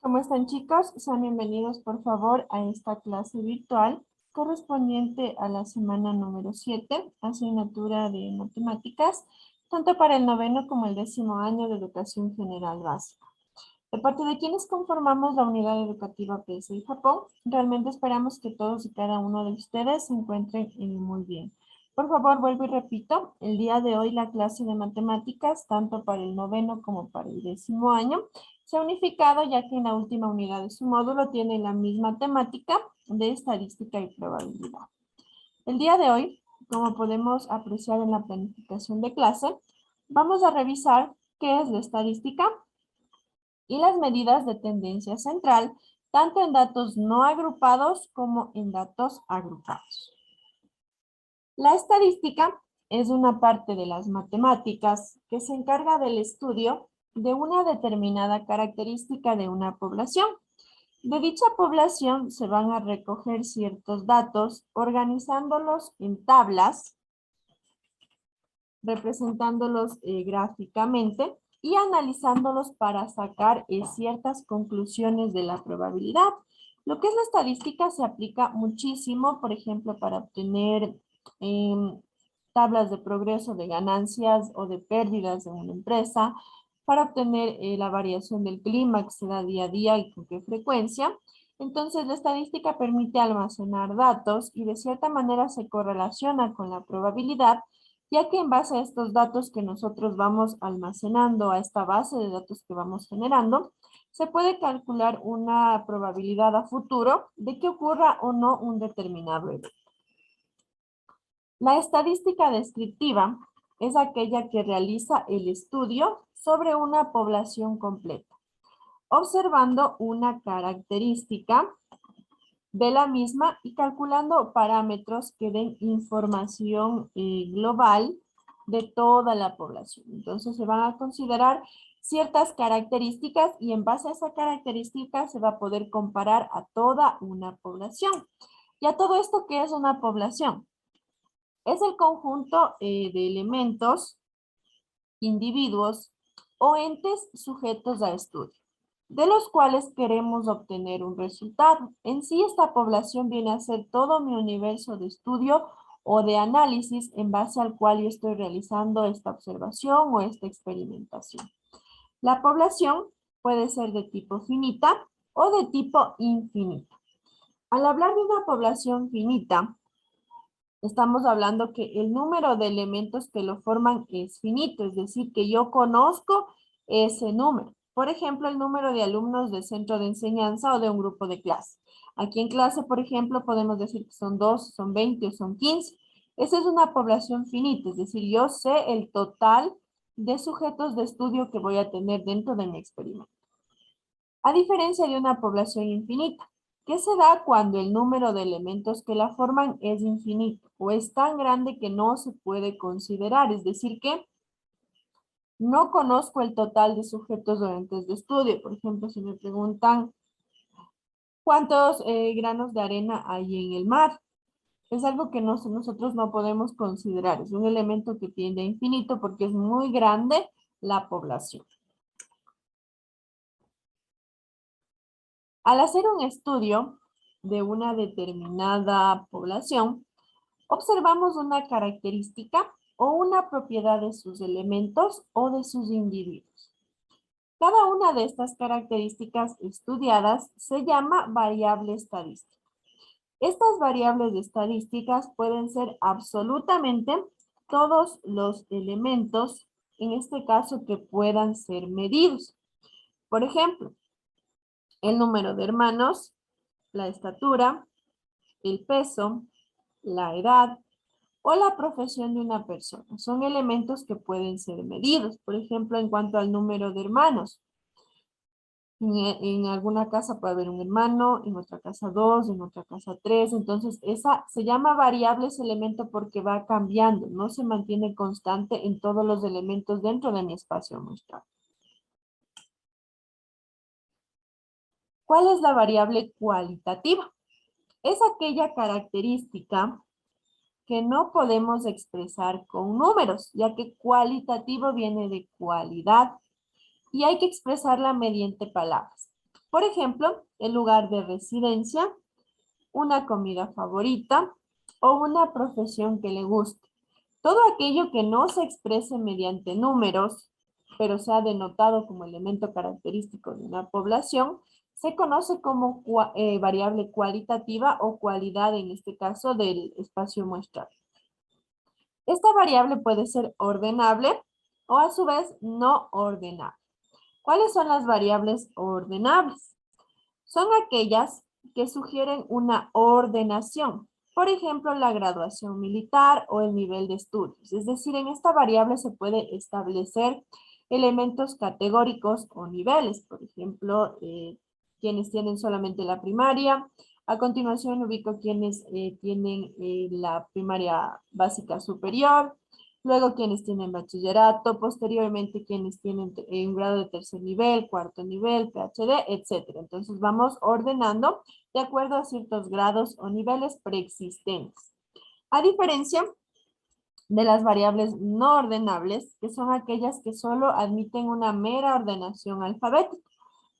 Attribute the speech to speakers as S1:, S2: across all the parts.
S1: ¿Cómo están, chicos? Sean bienvenidos por favor a esta clase virtual correspondiente a la semana número 7, asignatura de matemáticas, tanto para el noveno como el 10º año de educación general básica. De parte de quienes conformamos la unidad educativa PSI Japón, realmente esperamos que todos y cada uno de ustedes se encuentren muy bien. Por favor, vuelvo y repito, el día de hoy la clase de matemáticas, tanto para el noveno como para el 10º año, se ha unificado ya que en la última unidad de su módulo tiene la misma temática de estadística y probabilidad. El día de hoy, como podemos apreciar en la planificación de clase, vamos a revisar qué es la estadística y las medidas de tendencia central, tanto en datos no agrupados como en datos agrupados. La estadística es una parte de las matemáticas que se encarga del estudio de una determinada característica de una población. De dicha población se van a recoger ciertos datos organizándolos en tablas, representándolos gráficamente y analizándolos para sacar ciertas conclusiones de la probabilidad. Lo que es la estadística se aplica muchísimo, por ejemplo, para obtener tablas de progreso de ganancias o de pérdidas de una empresa, para obtener la variación del clima que se da día a día y con qué frecuencia. Entonces, la estadística permite almacenar datos y de cierta manera se correlaciona con la probabilidad, ya que en base a estos datos que nosotros vamos almacenando, a esta base de datos que vamos generando, se puede calcular una probabilidad a futuro de que ocurra o no un determinado evento. La estadística descriptiva es aquella que realiza el estudio sobre una población completa, observando una característica de la misma y calculando parámetros que den información global de toda la población. Entonces se van a considerar ciertas características y en base a esa característica se va a poder comparar a toda una población. ¿Y a todo esto qué es una población? Es el conjunto de elementos, individuos o entes sujetos a estudio, de los cuales queremos obtener un resultado. En sí, esta población viene a ser todo mi universo de estudio o de análisis en base al cual yo estoy realizando esta observación o esta experimentación. La población puede ser de tipo finita o de tipo infinita. Al hablar de una población finita, estamos hablando que el número de elementos que lo forman es finito, es decir, que yo conozco ese número. Por ejemplo, el número de alumnos del centro de enseñanza o de un grupo de clase. Aquí en clase, por ejemplo, podemos decir que son 2, son 20 o son 15. Esa es una población finita, es decir, yo sé el total de sujetos de estudio que voy a tener dentro de mi experimento. A diferencia de una población infinita, que se da cuando el número de elementos que la forman es infinito o es tan grande que no se puede considerar, es decir que no conozco el total de sujetos o entes de estudio. Por ejemplo, si me preguntan cuántos granos de arena hay en el mar, es algo que nosotros no podemos considerar, es un elemento que tiende a infinito porque es muy grande la población. Al hacer un estudio de una determinada población, observamos una característica o una propiedad de sus elementos o de sus individuos. Cada una de estas características estudiadas se llama variable estadística. Estas variables estadísticas pueden ser absolutamente todos los elementos, en este caso, que puedan ser medidos. Por ejemplo, el número de hermanos, la estatura, el peso, la edad o la profesión de una persona. Son elementos que pueden ser medidos. Por ejemplo, en cuanto al número de hermanos. En alguna casa puede haber un hermano, en otra casa dos, en otra casa tres. Entonces, esa se llama variable ese elemento porque va cambiando. No se mantiene constante en todos los elementos dentro de mi espacio muestral. ¿Cuál es la variable cualitativa? Es aquella característica que no podemos expresar con números, ya que cualitativo viene de cualidad y hay que expresarla mediante palabras. Por ejemplo, el lugar de residencia, una comida favorita o una profesión que le guste. Todo aquello que no se exprese mediante números, pero sea denotado como elemento característico de una población, se conoce como variable cualitativa o cualidad, en este caso, del espacio muestral. Esta variable puede ser ordenable o a su vez no ordenable. ¿Cuáles son las variables ordenables? Son aquellas que sugieren una ordenación. Por ejemplo, la graduación militar o el nivel de estudios. Es decir, en esta variable se puede establecer elementos categóricos o niveles. Por ejemplo, quienes tienen solamente la primaria. A continuación ubico quienes tienen la primaria básica superior. Luego quienes tienen bachillerato, posteriormente quienes tienen un grado de tercer nivel, cuarto nivel, PhD, etc. Entonces vamos ordenando de acuerdo a ciertos grados o niveles preexistentes. A diferencia de las variables no ordenables, que son aquellas que solo admiten una mera ordenación alfabética,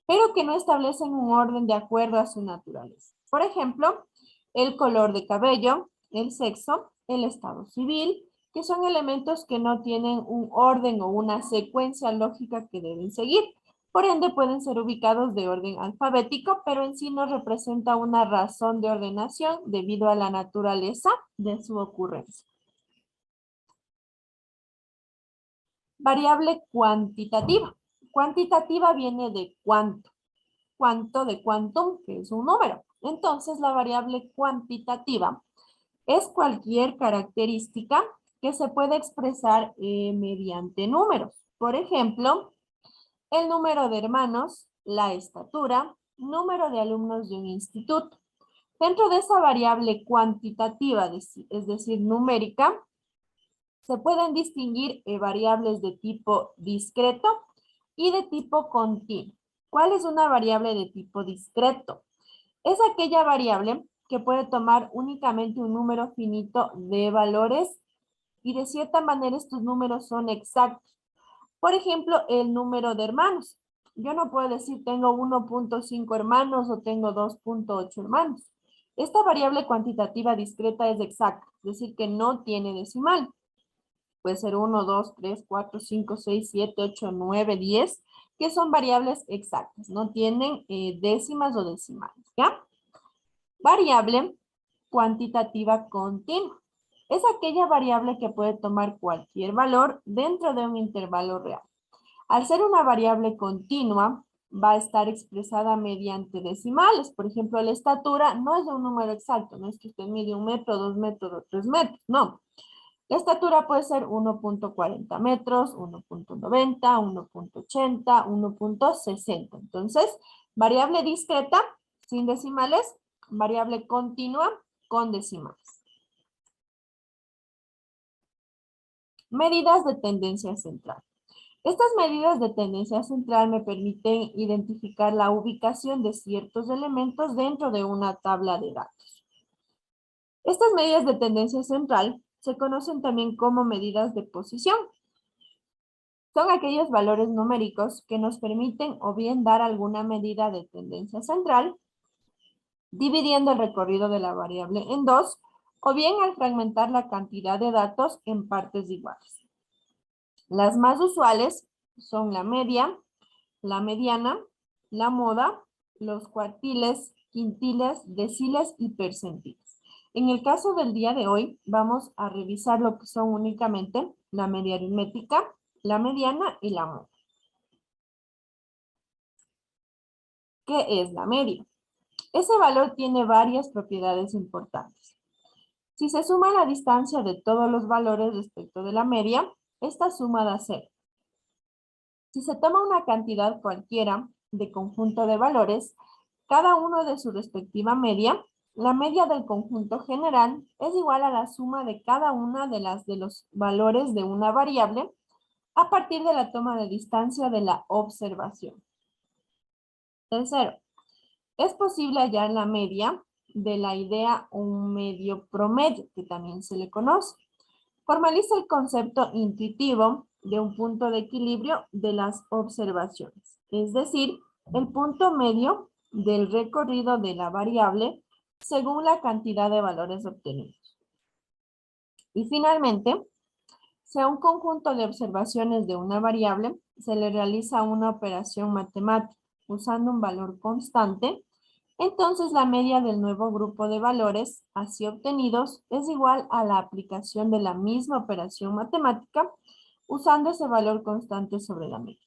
S1: pero que no establecen un orden de acuerdo a su naturaleza. Por ejemplo, el color de cabello, el sexo, el estado civil, que son elementos que no tienen un orden o una secuencia lógica que deben seguir. Por ende, pueden ser ubicados de orden alfabético, pero en sí no representa una razón de ordenación debido a la naturaleza de su ocurrencia. Variable cuantitativa. Cuantitativa viene de cuánto. Cuánto de quantum, que es un número. Entonces, la variable cuantitativa es cualquier característica que se puede expresar mediante números. Por ejemplo, el número de hermanos, la estatura, número de alumnos de un instituto. Dentro de esa variable cuantitativa, es decir, numérica, se pueden distinguir variables de tipo discreto y de tipo continuo. ¿Cuál es una variable de tipo discreto? Es aquella variable que puede tomar únicamente un número finito de valores y de cierta manera estos números son exactos. Por ejemplo, el número de hermanos. Yo no puedo decir tengo 1.5 hermanos o tengo 2.8 hermanos. Esta variable cuantitativa discreta es exacta, es decir, que no tiene decimal. Puede ser 1, 2, 3, 4, 5, 6, 7, 8, 9, 10, que son variables exactas, no tienen décimas o decimales, ¿ya? Variable cuantitativa continua. Es aquella variable que puede tomar cualquier valor dentro de un intervalo real. Al ser una variable continua, va a estar expresada mediante decimales. Por ejemplo, la estatura no es de un número exacto, no es que usted mide 1 metro, 2 metros o 3 metros, no. La estatura puede ser 1.40 metros, 1.90, 1.80, 1.60. Entonces, variable discreta, sin decimales, variable continua, con decimales. Medidas de tendencia central. Estas medidas de tendencia central me permiten identificar la ubicación de ciertos elementos dentro de una tabla de datos. Estas medidas de tendencia central se conocen también como medidas de posición. Son aquellos valores numéricos que nos permiten o bien dar alguna medida de tendencia central, dividiendo el recorrido de la variable en dos, o bien al fragmentar la cantidad de datos en partes iguales. Las más usuales son la media, la mediana, la moda, los cuartiles, quintiles, deciles y percentiles. En el caso del día de hoy, vamos a revisar lo que son únicamente la media aritmética, la mediana y la moda. ¿Qué es la media? Ese valor tiene varias propiedades importantes. Si se suma la distancia de todos los valores respecto de la media, esta suma da 0. Si se toma una cantidad cualquiera de conjunto de valores, cada uno de su respectiva media, la media del conjunto general es igual a la suma de cada una de los valores de una variable a partir de la toma de distancia de la observación. Tercero, es posible hallar la media de la idea un medio promedio, que también se le conoce. Formaliza el concepto intuitivo de un punto de equilibrio de las observaciones. Es decir, el punto medio del recorrido de la variable según la cantidad de valores obtenidos. Y finalmente, si a un conjunto de observaciones de una variable se le realiza una operación matemática usando un valor constante, entonces la media del nuevo grupo de valores así obtenidos es igual a la aplicación de la misma operación matemática usando ese valor constante sobre la media.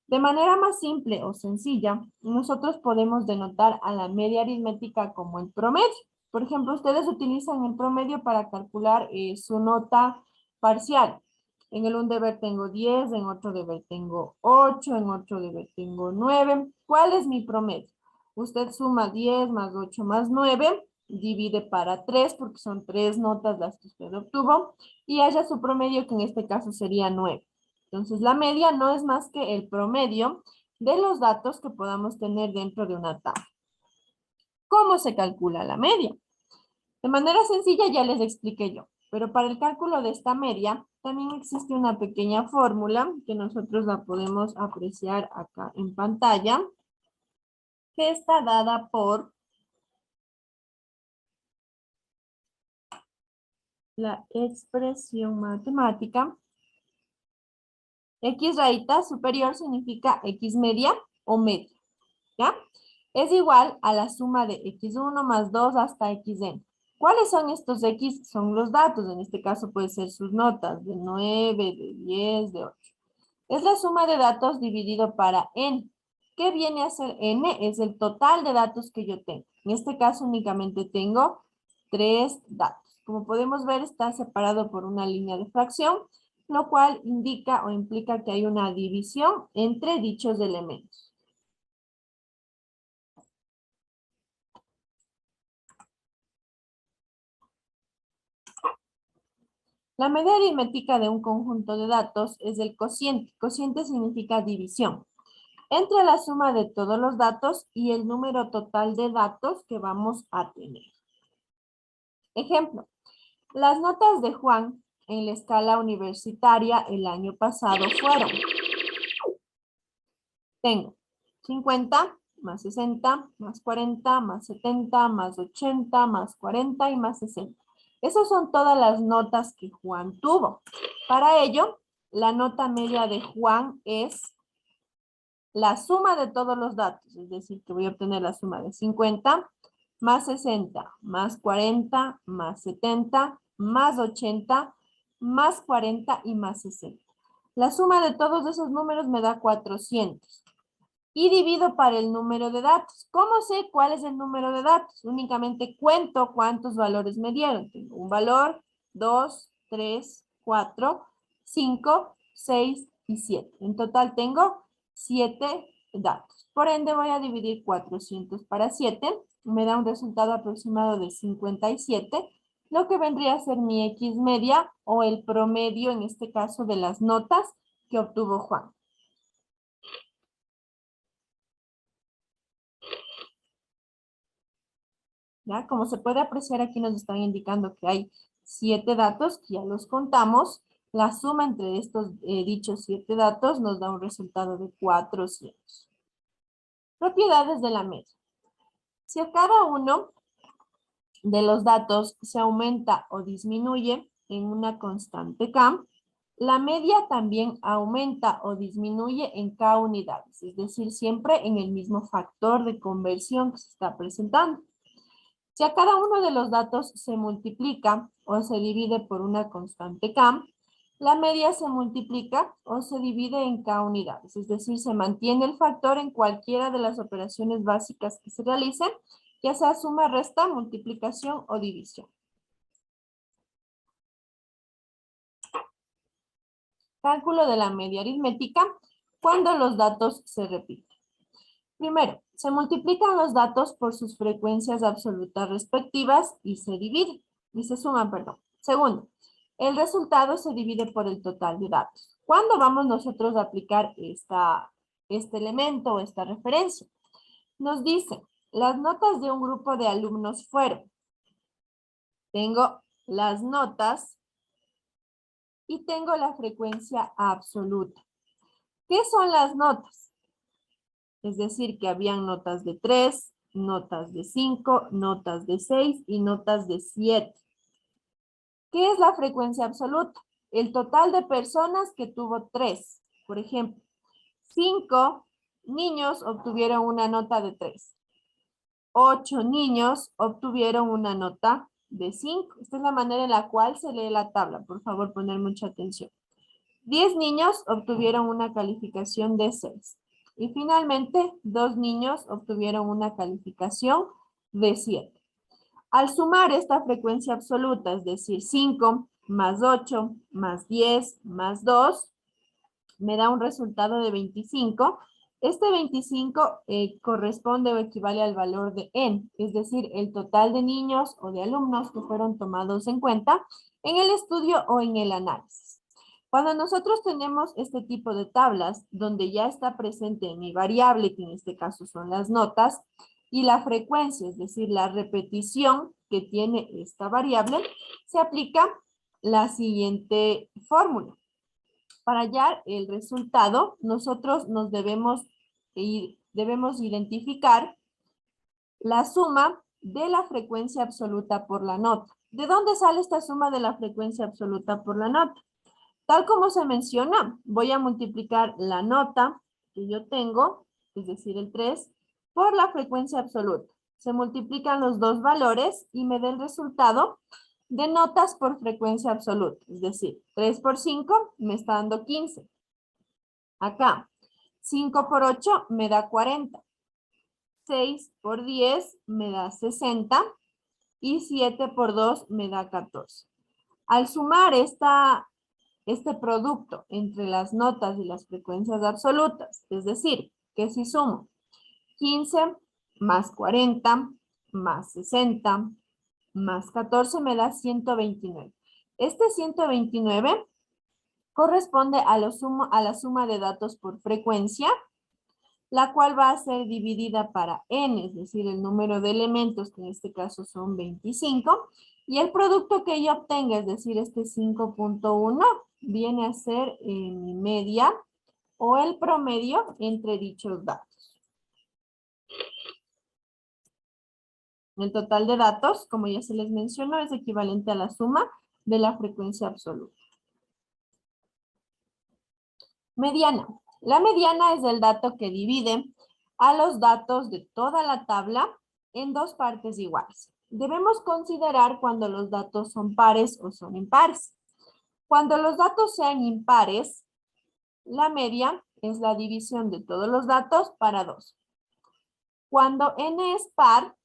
S1: De manera más simple o sencilla, nosotros podemos denotar a la media aritmética como el promedio. Por ejemplo, ustedes utilizan el promedio para calcular su nota parcial. En el un deber tengo 10, en otro deber tengo 8, en otro deber tengo 9. ¿Cuál es mi promedio? Usted suma 10 más 8 más 9, divide para 3 porque son 3 notas las que usted obtuvo y haya su promedio que en este caso sería 9. Entonces, la media no es más que el promedio de los datos que podamos tener dentro de una tabla. ¿Cómo se calcula la media? De manera sencilla ya les expliqué yo, pero para el cálculo de esta media también existe una pequeña fórmula que nosotros la podemos apreciar acá en pantalla, que está dada por la expresión matemática. X rayita superior significa X media o media, ¿ya? Es igual a la suma de X1 más 2 hasta Xn. ¿Cuáles son estos X? Son los datos, en este caso puede ser sus notas, de 9, de 10, de 8. Es la suma de datos dividido para N. ¿Qué viene a ser N? Es el total de datos que yo tengo. En este caso únicamente tengo 3 datos. Como podemos ver, está separado por una línea de fracción, lo cual indica o implica que hay una división entre dichos elementos. La media aritmética de un conjunto de datos es el cociente. Cociente significa división entre la suma de todos los datos y el número total de datos que vamos a tener. Ejemplo, las notas de Juan en la escala universitaria el año pasado fueron, tengo 50 más 60 más 40 más 70 más 80 más 40 y más 60. Esas son todas las notas que Juan tuvo. Para ello, la nota media de Juan es la suma de todos los datos, es decir, que voy a obtener la suma de 50 más 60 más 40 más 70 más 80 más 40 y más 60. La suma de todos esos números me da 400. Y divido para el número de datos. ¿Cómo sé cuál es el número de datos? Únicamente cuento cuántos valores me dieron. Tengo un valor, 2, 3, 4, 5, 6 y 7. En total tengo 7 datos. Por ende voy a dividir 400 para 7. Me da un resultado aproximado de 57, lo que vendría a ser mi X media o el promedio, en este caso, de las notas que obtuvo Juan. ¿Ya? Como se puede apreciar aquí nos están indicando que hay 7 datos, que ya los contamos. La suma entre estos dichos 7 datos nos da un resultado de 400. Propiedades de la media. Si a cada uno de los datos se aumenta o disminuye en una constante K, la media también aumenta o disminuye en K unidades, es decir, siempre en el mismo factor de conversión que se está presentando. Si a cada uno de los datos se multiplica o se divide por una constante K, la media se multiplica o se divide en K unidades, es decir, se mantiene el factor en cualquiera de las operaciones básicas que se realicen, ya sea suma, resta, multiplicación o división. Cálculo de la media aritmética cuando los datos se repiten. Primero, se multiplican los datos por sus frecuencias absolutas respectivas y se suman, perdón. Segundo, el resultado se divide por el total de datos. ¿Cuándo vamos nosotros a aplicar este elemento o esta referencia? Nos dice, las notas de un grupo de alumnos fueron. Tengo las notas y tengo la frecuencia absoluta. ¿Qué son las notas? Es decir, que habían notas de 3, notas de 5, notas de 6 y notas de 7. ¿Qué es la frecuencia absoluta? El total de personas que tuvo 3. Por ejemplo, 5 niños obtuvieron una nota de 3. 8 niños obtuvieron una nota de 5. Esta es la manera en la cual se lee la tabla. Por favor, poner mucha atención. 10 niños obtuvieron una calificación de 6. Y finalmente, 2 niños obtuvieron una calificación de 7. Al sumar esta frecuencia absoluta, es decir, 5 más 8 más 10 más 2, me da un resultado de 25. Este 25 corresponde o equivale al valor de n, es decir, el total de niños o de alumnos que fueron tomados en cuenta en el estudio o en el análisis. Cuando nosotros tenemos este tipo de tablas, donde ya está presente mi variable, que en este caso son las notas, y la frecuencia, es decir, la repetición que tiene esta variable, se aplica la siguiente fórmula. Para hallar el resultado, nosotros debemos identificar la suma de la frecuencia absoluta por la nota. ¿De dónde sale esta suma de la frecuencia absoluta por la nota? Tal como se menciona, voy a multiplicar la nota que yo tengo, es decir, el 3, por la frecuencia absoluta. Se multiplican los dos valores y me da el resultado de notas por frecuencia absoluta. Es decir, 3 por 5 me está dando 15. Acá, 5 por 8 me da 40. 6 por 10 me da 60. Y 7 por 2 me da 14. Al sumar este producto entre las notas y las frecuencias absolutas, es decir, que si sumo 15 más 40 más 60 más 14 me da 129. Este 129 corresponde a la suma de datos por frecuencia, la cual va a ser dividida para n, es decir, el número de elementos, que en este caso son 25, y el producto que yo obtenga, es decir, este 5.1, viene a ser mi media o el promedio entre dichos datos. El total de datos, como ya se les mencionó, es equivalente a la suma de la frecuencia absoluta. Mediana. La mediana es el dato que divide a los datos de toda la tabla en dos partes iguales. Debemos considerar cuando los datos son pares o son impares. Cuando los datos sean impares, la media es la división de todos los datos para 2. Cuando n es par,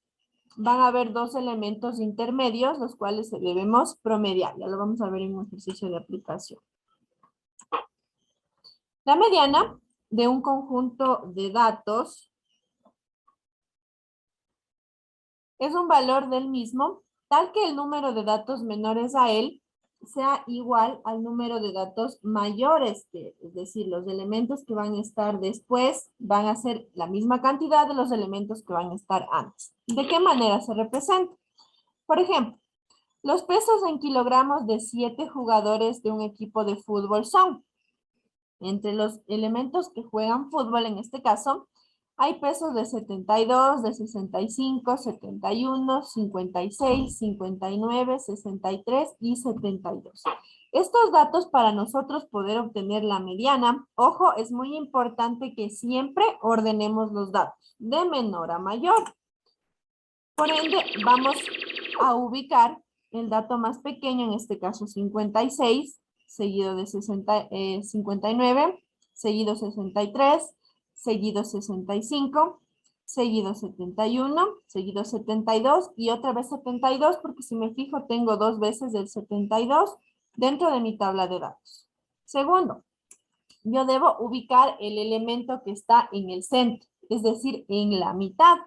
S1: van a haber dos elementos intermedios, los cuales debemos promediar. Ya lo vamos a ver en un ejercicio de aplicación. La mediana de un conjunto de datos es un valor del mismo, tal que el número de datos menores a él sea igual al número de datos mayores, es decir, los elementos que van a estar después van a ser la misma cantidad de los elementos que van a estar antes. ¿De qué manera se representa? Por ejemplo, los pesos en kilogramos de 7 jugadores de un equipo de fútbol son, entre los elementos que juegan fútbol en este caso, hay pesos de 72, de 65, 71, 56, 59, 63 y 72. Estos datos para nosotros poder obtener la mediana, ojo, es muy importante que siempre ordenemos los datos de menor a mayor. Por ende, vamos a ubicar el dato más pequeño, en este caso 56, seguido de 59, seguido 63, seguido 65, seguido 71, seguido 72 y otra vez 72, porque si me fijo tengo dos veces del 72 dentro de mi tabla de datos. Segundo, yo debo ubicar el elemento que está en el centro, es decir, en la mitad.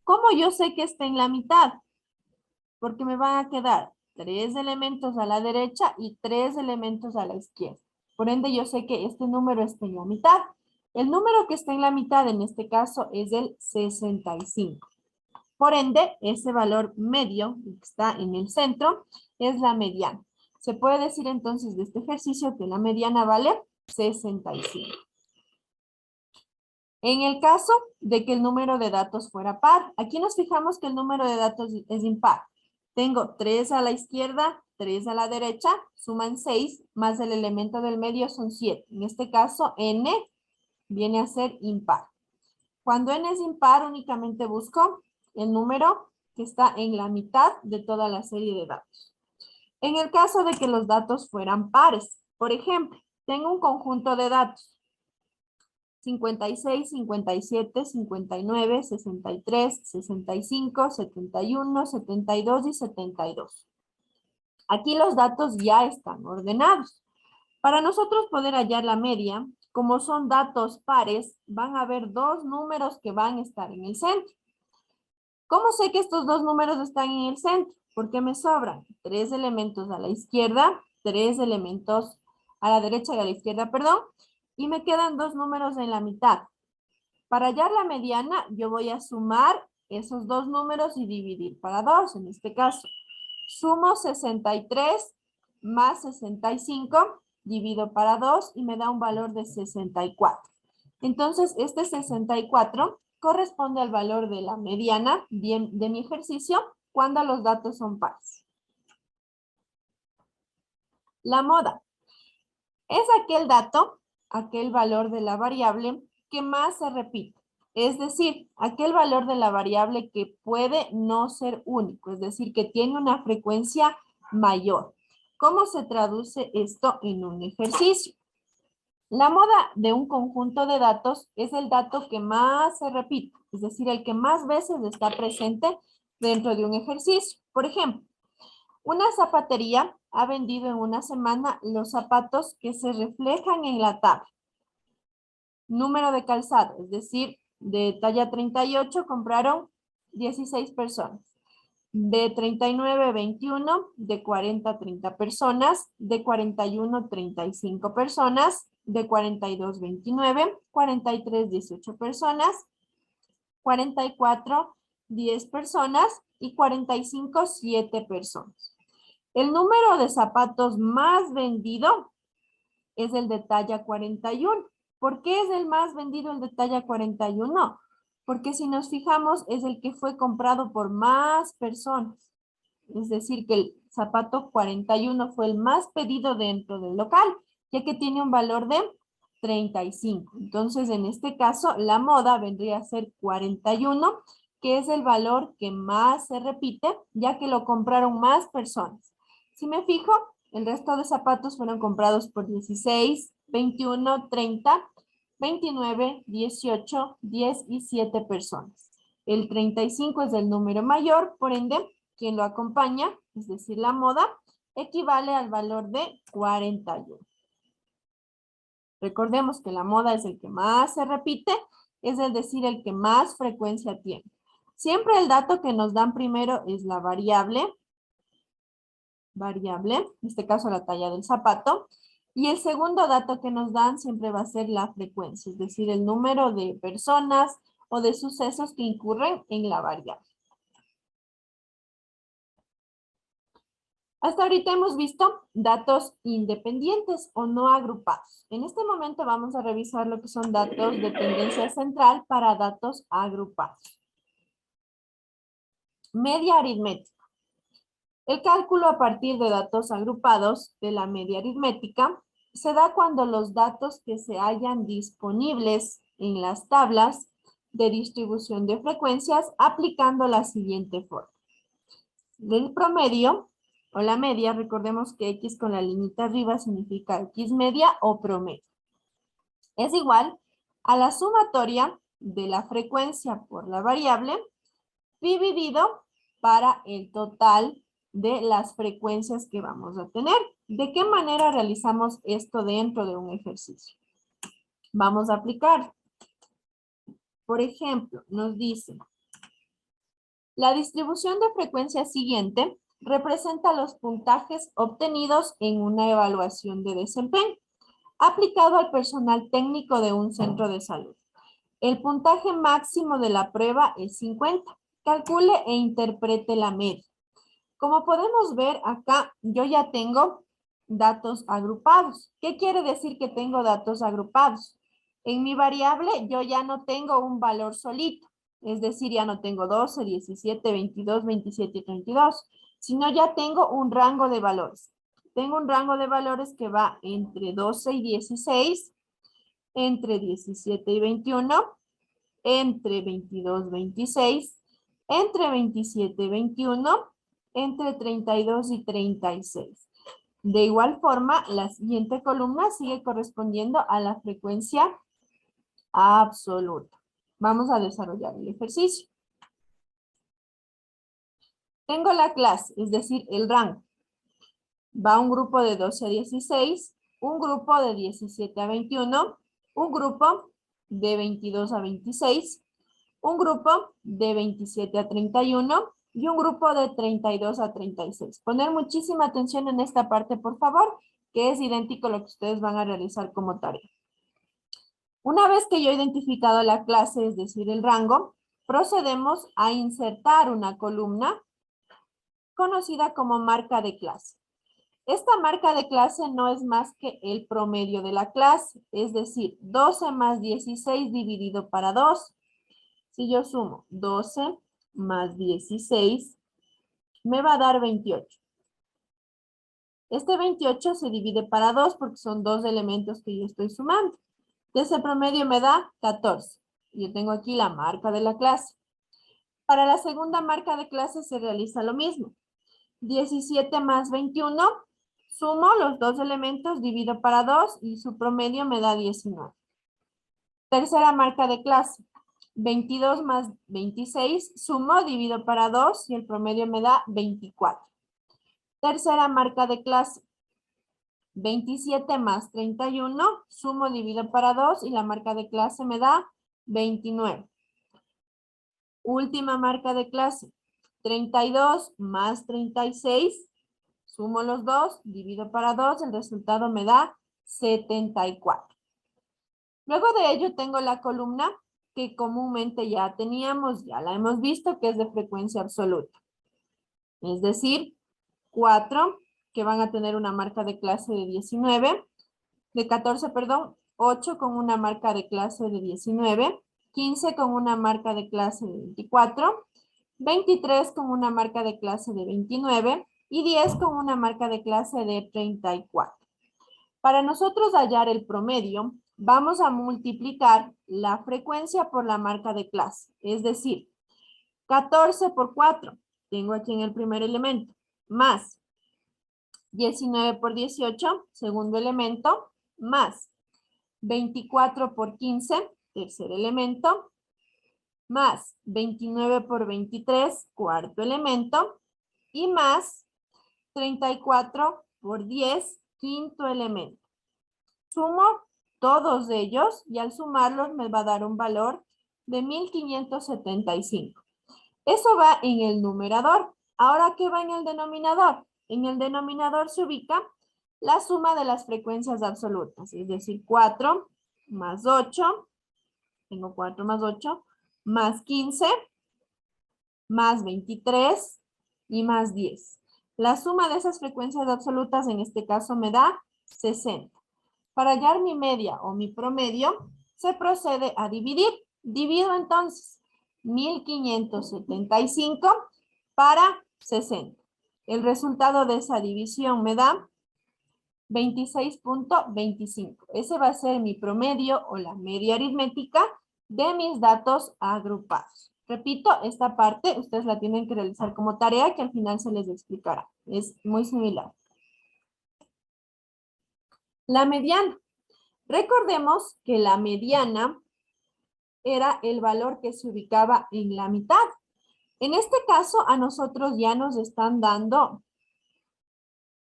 S1: ¿Cómo yo sé que está en la mitad? Porque me van a quedar 3 elementos a la derecha y 3 elementos a la izquierda. Por ende, yo sé que este número está en la mitad. El número que está en la mitad, en este caso, es el 65. Por ende, ese valor medio que está en el centro es la mediana. Se puede decir entonces de este ejercicio que la mediana vale 65. En el caso de que el número de datos fuera par, aquí nos fijamos que el número de datos es impar. Tengo 3 a la izquierda, 3 a la derecha, suman 6, más el elemento del medio son 7. En este caso, n viene a ser impar. Cuando n es impar, únicamente busco el número que está en la mitad de toda la serie de datos. En el caso de que los datos fueran pares, por ejemplo, tengo un conjunto de datos. 56, 57, 59, 63, 65, 71, 72 y 72. Aquí los datos ya están ordenados. Para nosotros poder hallar la media, como son datos pares, van a haber dos números que van a estar en el centro. ¿Cómo sé que estos dos números están en el centro? Porque me sobran 3 elementos a la izquierda, 3 elementos a la derecha y a la izquierda, perdón, y me quedan dos números en la mitad. Para hallar la mediana, yo voy a sumar esos dos números y dividir para 2, en este caso. Sumo 63 más 65, divido para 2 y me da un valor de 64. Entonces, este 64 corresponde al valor de la mediana de mi ejercicio cuando los datos son pares. La moda es aquel dato, aquel valor de la variable que más se repite. Es decir, aquel valor de la variable que puede no ser único, es decir, que tiene una frecuencia mayor. ¿Cómo se traduce esto en un ejercicio? La moda de un conjunto de datos es el dato que más se repite, es decir, el que más veces está presente dentro de un ejercicio. Por ejemplo, una zapatería ha vendido en una semana los zapatos que se reflejan en la tabla. Número de calzado, es decir, de talla 38 compraron 16 personas. De 39 a 21, de 40 a 30 personas, de 41 a 35 personas, de 42 a 29, 43 18 personas, 44 10 personas y 45 7 personas. El número de zapatos más vendido es el de talla 41. ¿Por qué es el más vendido el de talla 41? Porque si nos fijamos es el que fue comprado por más personas. Es decir, que el zapato 41 fue el más pedido dentro del local, ya que tiene un valor de 35. Entonces, en este caso, la moda vendría a ser 41, que es el valor que más se repite, ya que lo compraron más personas. Si me fijo, el resto de zapatos fueron comprados por 16, 21, 30, 29, 18, 10 y 7 personas. El 35 es el número mayor, por ende, quien lo acompaña, es decir, la moda, equivale al valor de 41. Recordemos que la moda es el que más se repite, es decir, el que más frecuencia tiene. Siempre el dato que nos dan primero es la variable, en este caso la talla del zapato, y el segundo dato que nos dan siempre va a ser la frecuencia, es decir, el número de personas o de sucesos que incurren en la variable. Hasta ahorita hemos visto datos independientes o no agrupados. En este momento vamos a revisar lo que son datos de tendencia central para datos agrupados. Media aritmética. El cálculo a partir de datos agrupados de la media aritmética se da cuando los datos que se hallan disponibles en las tablas de distribución de frecuencias aplicando la siguiente forma. Del promedio o la media, recordemos que X con la liñita arriba significa X media o promedio. Es igual a la sumatoria de la frecuencia por la variable dividido para el total de las frecuencias que vamos a tener. ¿De qué manera realizamos esto dentro de un ejercicio? Vamos a aplicar. Por ejemplo, nos dice, la distribución de frecuencia siguiente representa los puntajes obtenidos en una evaluación de desempeño aplicado al personal técnico de un centro de salud. El puntaje máximo de la prueba es 50. Calcule e interprete la media. Como podemos ver acá, yo ya tengo datos agrupados. ¿Qué quiere decir que tengo datos agrupados? En mi variable yo ya no tengo un valor solito, es decir, ya no tengo 12, 17, 22, 27 y 32, sino ya tengo un rango de valores. Tengo un rango de valores que va entre 12 y 16, entre 17 y 21, entre 22 y 26, entre 27 y 21, entre 32 y 36. De igual forma, la siguiente columna sigue correspondiendo a la frecuencia absoluta. Vamos a desarrollar el ejercicio. Tengo la clase, es decir, el rango. Va un grupo de 12 a 16, un grupo de 17 a 21, un grupo de 22 a 26, un grupo de 27 a 31 y un grupo de 32 a 36. Poner muchísima atención en esta parte, por favor, que es idéntico a lo que ustedes van a realizar como tarea. Una vez que yo he identificado la clase, es decir, el rango, procedemos a insertar una columna conocida como marca de clase. Esta marca de clase no es más que el promedio de la clase, es decir, 12 más 16 dividido para 2. Si yo sumo 12 más 16, me va a dar 28. Este 28 se divide para 2 porque son dos elementos que yo estoy sumando. De ese promedio me da 14. Yo tengo aquí la marca de la clase. Para la segunda marca de clase se realiza lo mismo. 17 más 21, sumo los dos elementos, divido para 2 y su promedio me da 19. Tercera marca de clase. 22 más 26, sumo, divido para 2 y el promedio me da 24. Tercera marca de clase. 27 más 31, sumo, divido para 2 y la marca de clase me da 29. Última marca de clase. 32 más 36, sumo los dos, divido para 2, el resultado me da 74. Luego de ello tengo la columna que comúnmente ya teníamos, ya la hemos visto, que es de frecuencia absoluta. Es decir, 4 que van a tener una marca de clase de 19, de 14, perdón, 8 con una marca de clase de 19, 15 con una marca de clase de 24, 23 con una marca de clase de 29 y 10 con una marca de clase de 34. Para nosotros hallar el promedio, vamos a multiplicar la frecuencia por la marca de clase. Es decir, 14 por 4, tengo aquí en el primer elemento, más 19 por 18, segundo elemento, más 24 por 15, tercer elemento, más 29 por 23, cuarto elemento, y más 34 por 10, quinto elemento. Sumo todos ellos y al sumarlos me va a dar un valor de 1575. Eso va en el numerador. Ahora, ¿qué va en el denominador? En el denominador se ubica la suma de las frecuencias absolutas, es decir, 4 más 8, tengo 4 más 8, más 15, más 23 y más 10. La suma de esas frecuencias absolutas en este caso me da 60. Para hallar mi media o mi promedio, se procede a dividir. Divido entonces 1575 para 60. El resultado de esa división me da 26.25. Ese va a ser mi promedio o la media aritmética de mis datos agrupados. Repito, esta parte ustedes la tienen que realizar como tarea que al final se les explicará. Es muy similar. La mediana. Recordemos que la mediana era el valor que se ubicaba en la mitad. En este caso, a nosotros ya nos están dando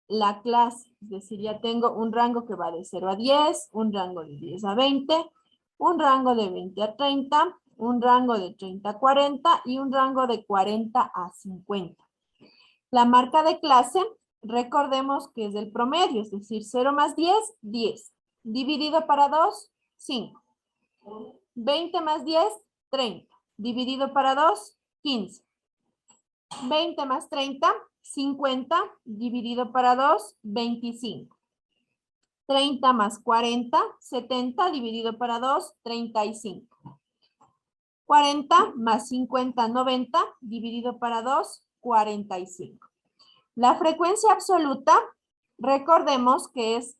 S1: la clase, es decir, ya tengo un rango que va de 0 a 10, un rango de 10 a 20, un rango de 20 a 30, un rango de 30 a 40 y un rango de 40 a 50. La marca de clase, recordemos que es del promedio, es decir, 0 más 10, 10. Dividido para 2, 5. 20 más 10, 30. Dividido para 2, 15. 20 más 30, 50. Dividido para 2, 25. 30 más 40, 70 dividido para 2, 35. 40 más 50, 90 dividido para 2, 45. La frecuencia absoluta, recordemos que es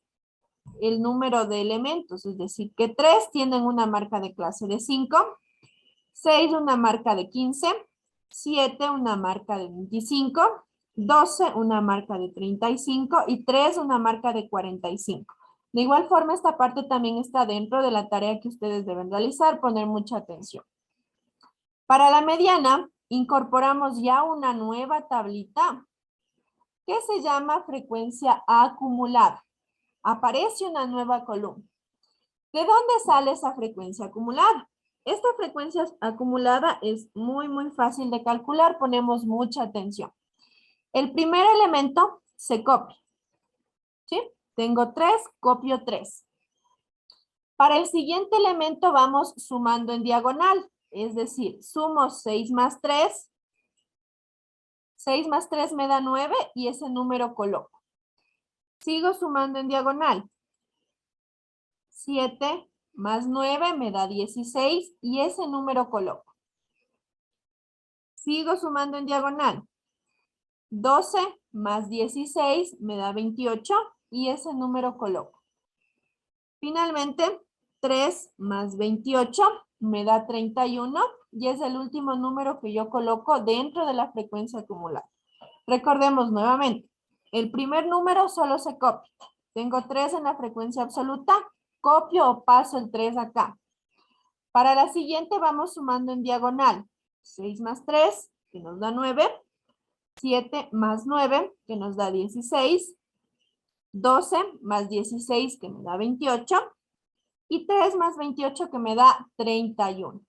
S1: el número de elementos, es decir, que 3 tienen una marca de clase de 5, 6 una marca de 15, 7 una marca de 25, 12 una marca de 35 y 3 una marca de 45. De igual forma, esta parte también está dentro de la tarea que ustedes deben realizar, poner mucha atención. Para la mediana, incorporamos ya una nueva tablita que se llama frecuencia acumulada. Aparece una nueva columna. ¿De dónde sale esa frecuencia acumulada? Esta frecuencia acumulada es muy fácil de calcular. Ponemos mucha atención. El primer elemento se copia. ¿Sí? Tengo 3, copio 3. Para el siguiente elemento vamos sumando en diagonal. Es decir, sumo 6 más 3. 6 más 3 me da 9 y ese número coloco. Sigo sumando en diagonal. 7 más 9 me da 16 y ese número coloco. Sigo sumando en diagonal. 12 más 16 me da 28 y ese número coloco. Finalmente, 3 más 28 me da 31 y es el último número que yo coloco dentro de la frecuencia acumulada. Recordemos nuevamente, el primer número solo se copia. Tengo 3 en la frecuencia absoluta, copio o paso el 3 acá. Para la siguiente vamos sumando en diagonal. 6 más 3, que nos da 9. 7 más 9, que nos da 16. 12 más 16, que me da 28. Y 3 más 28, que me da 31.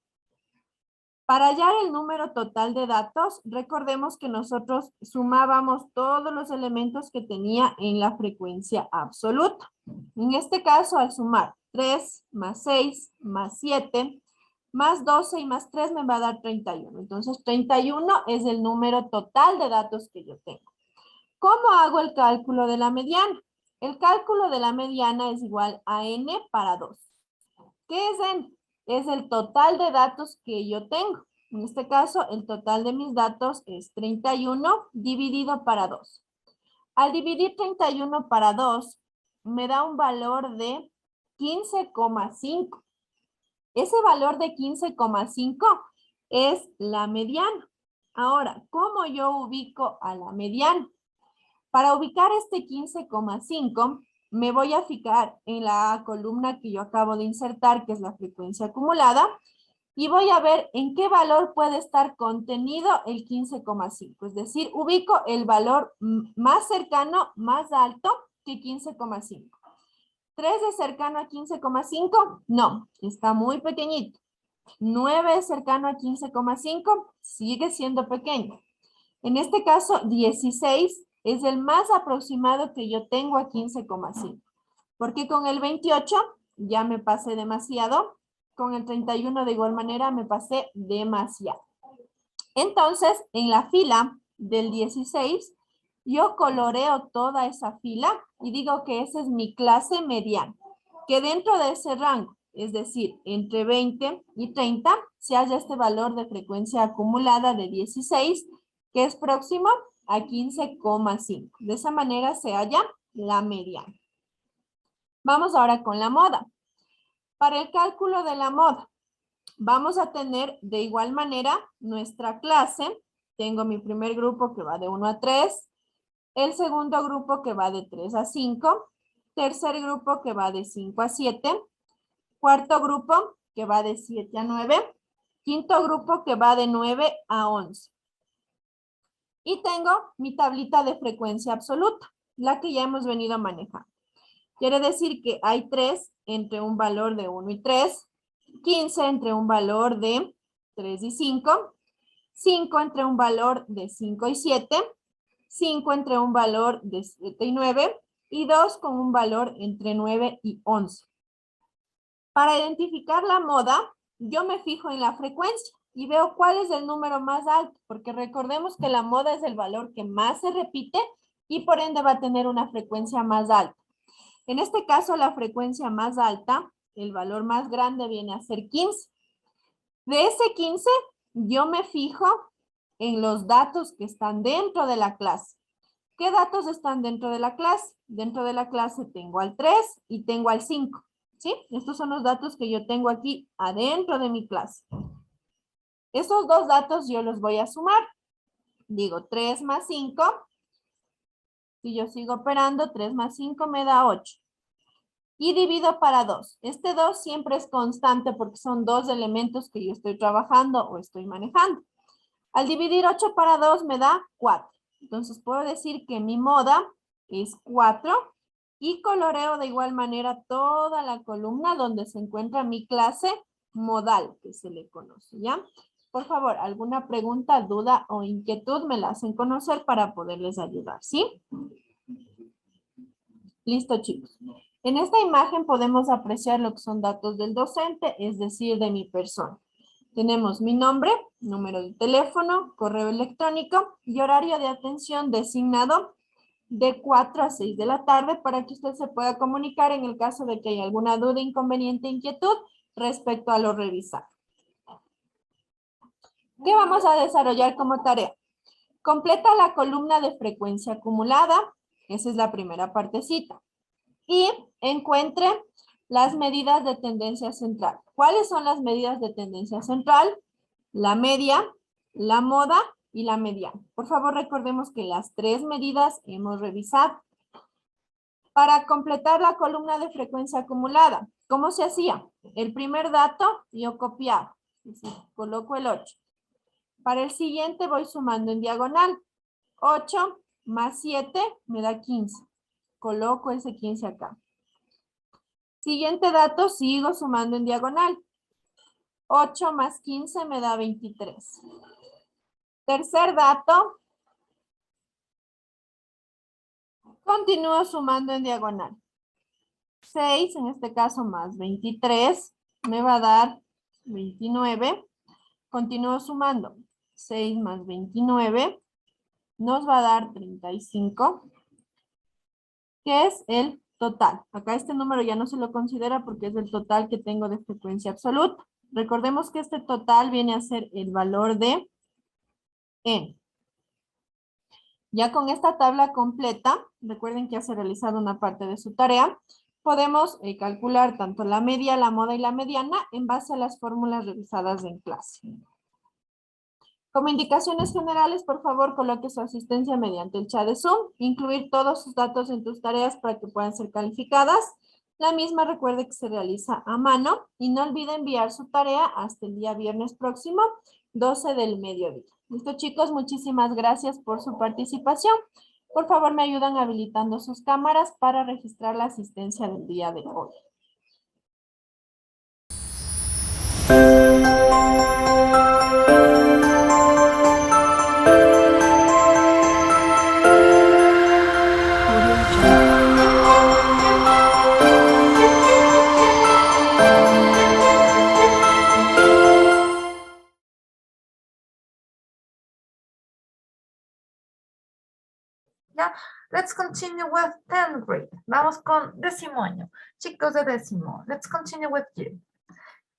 S1: Para hallar el número total de datos, recordemos que nosotros sumábamos todos los elementos que tenía en la frecuencia absoluta. En este caso, al sumar 3 más 6 más 7 más 12 y más 3 me va a dar 31. Entonces, 31 es el número total de datos que yo tengo. ¿Cómo hago el cálculo de la mediana? El cálculo de la mediana es igual a n para 2. ¿Qué es n? Es el total de datos que yo tengo. En este caso, el total de mis datos es 31 dividido para 2. Al dividir 31 para 2, me da un valor de 15,5. Ese valor de 15,5 es la mediana. Ahora, ¿cómo yo ubico a la mediana? Para ubicar este 15,5, me voy a fijar en la columna que yo acabo de insertar, que es la frecuencia acumulada, y voy a ver en qué valor puede estar contenido el 15,5. Es decir, ubico el valor más cercano, más alto que 15,5. ¿3 es cercano a 15,5? No, está muy pequeñito. 9 es cercano a 15,5, sigue siendo pequeño. En este caso, 16 es el más aproximado que yo tengo a 15,5. Porque con el 28 ya me pasé demasiado. Con el 31 de igual manera me pasé demasiado. Entonces, en la fila del 16, yo coloreo toda esa fila y digo que esa es mi clase mediana. Que dentro de ese rango, es decir, entre 20 y 30, se halla este valor de frecuencia acumulada de 16, que es próximo a 15,5. De esa manera se halla la mediana. Vamos ahora con la moda. Para el cálculo de la moda, vamos a tener de igual manera nuestra clase. Tengo mi primer grupo que va de 1 a 3, el segundo grupo que va de 3 a 5, tercer grupo que va de 5 a 7, cuarto grupo que va de 7 a 9, quinto grupo que va de 9 a 11. Y tengo mi tablita de frecuencia absoluta, la que ya hemos venido manejando. Quiere decir que hay 3 entre un valor de 1 y 3, 15 entre un valor de 3 y 5, 5 entre un valor de 5 y 7, 5 entre un valor de 7 y 9, y 2 con un valor entre 9 y 11. Para identificar la moda, yo me fijo en la frecuencia y veo cuál es el número más alto, porque recordemos que la moda es el valor que más se repite y por ende va a tener una frecuencia más alta. En este caso, la frecuencia más alta, el valor más grande viene a ser 15. De ese 15, yo me fijo en los datos que están dentro de la clase. ¿Qué datos están dentro de la clase? Dentro de la clase tengo al 3 y tengo al 5. ¿Sí? Estos son los datos que yo tengo aquí adentro de mi clase. Esos dos datos yo los voy a sumar. Digo 3 más 5. Si yo sigo operando, 3 más 5 me da 8. Y divido para 2. Este 2 siempre es constante porque son dos elementos que yo estoy trabajando o estoy manejando. Al dividir 8 para 2 me da 4. Entonces puedo decir que mi moda es 4 y coloreo de igual manera toda la columna donde se encuentra mi clase modal, que se le conoce, ¿ya? Por favor, alguna pregunta, duda o inquietud me la hacen conocer para poderles ayudar, ¿sí? Listo, chicos. En esta imagen podemos apreciar lo que son datos del docente, es decir, de mi persona. Tenemos mi nombre, número de teléfono, correo electrónico y horario de atención designado de 4 a 6 de la tarde para que usted se pueda comunicar en el caso de que haya alguna duda, inconveniente, inquietud respecto a lo revisado. ¿Qué vamos a desarrollar como tarea? Completa la columna de frecuencia acumulada. Esa es la primera partecita. Y encuentre las medidas de tendencia central. ¿Cuáles son las medidas de tendencia central? La media, la moda y la mediana. Por favor, recordemos que las tres medidas hemos revisado. Para completar la columna de frecuencia acumulada, ¿cómo se hacía? El primer dato yo copiaba, es decir, coloco el 8. Para el siguiente voy sumando en diagonal. 8 más 7 me da 15. Coloco ese 15 acá. Siguiente dato, sigo sumando en diagonal. 8 más 15 me da 23. Tercer dato, continúo sumando en diagonal. 6, en este caso más 23, me va a dar 29. Continúo sumando. 6 más 29 nos va a dar 35, que es el total. Acá este número ya no se lo considera porque es el total que tengo de frecuencia absoluta. Recordemos que este total viene a ser el valor de n. Ya con esta tabla completa, recuerden que ya se ha realizado una parte de su tarea, podemos calcular tanto la media, la moda y la mediana en base a las fórmulas revisadas en clase. Como indicaciones generales, por favor, coloque su asistencia mediante el chat de Zoom, incluir todos sus datos en tus tareas para que puedan ser calificadas. La misma recuerde que se realiza a mano y no olvide enviar su tarea hasta el día viernes próximo, 12 del mediodía. Listo, chicos, muchísimas gracias por su participación. Por favor, me ayudan habilitando sus cámaras para registrar la asistencia del día de hoy.
S2: Yeah, let's continue with 10th grade. Vamos con décimo año. Chicos de décimo, let's continue with you.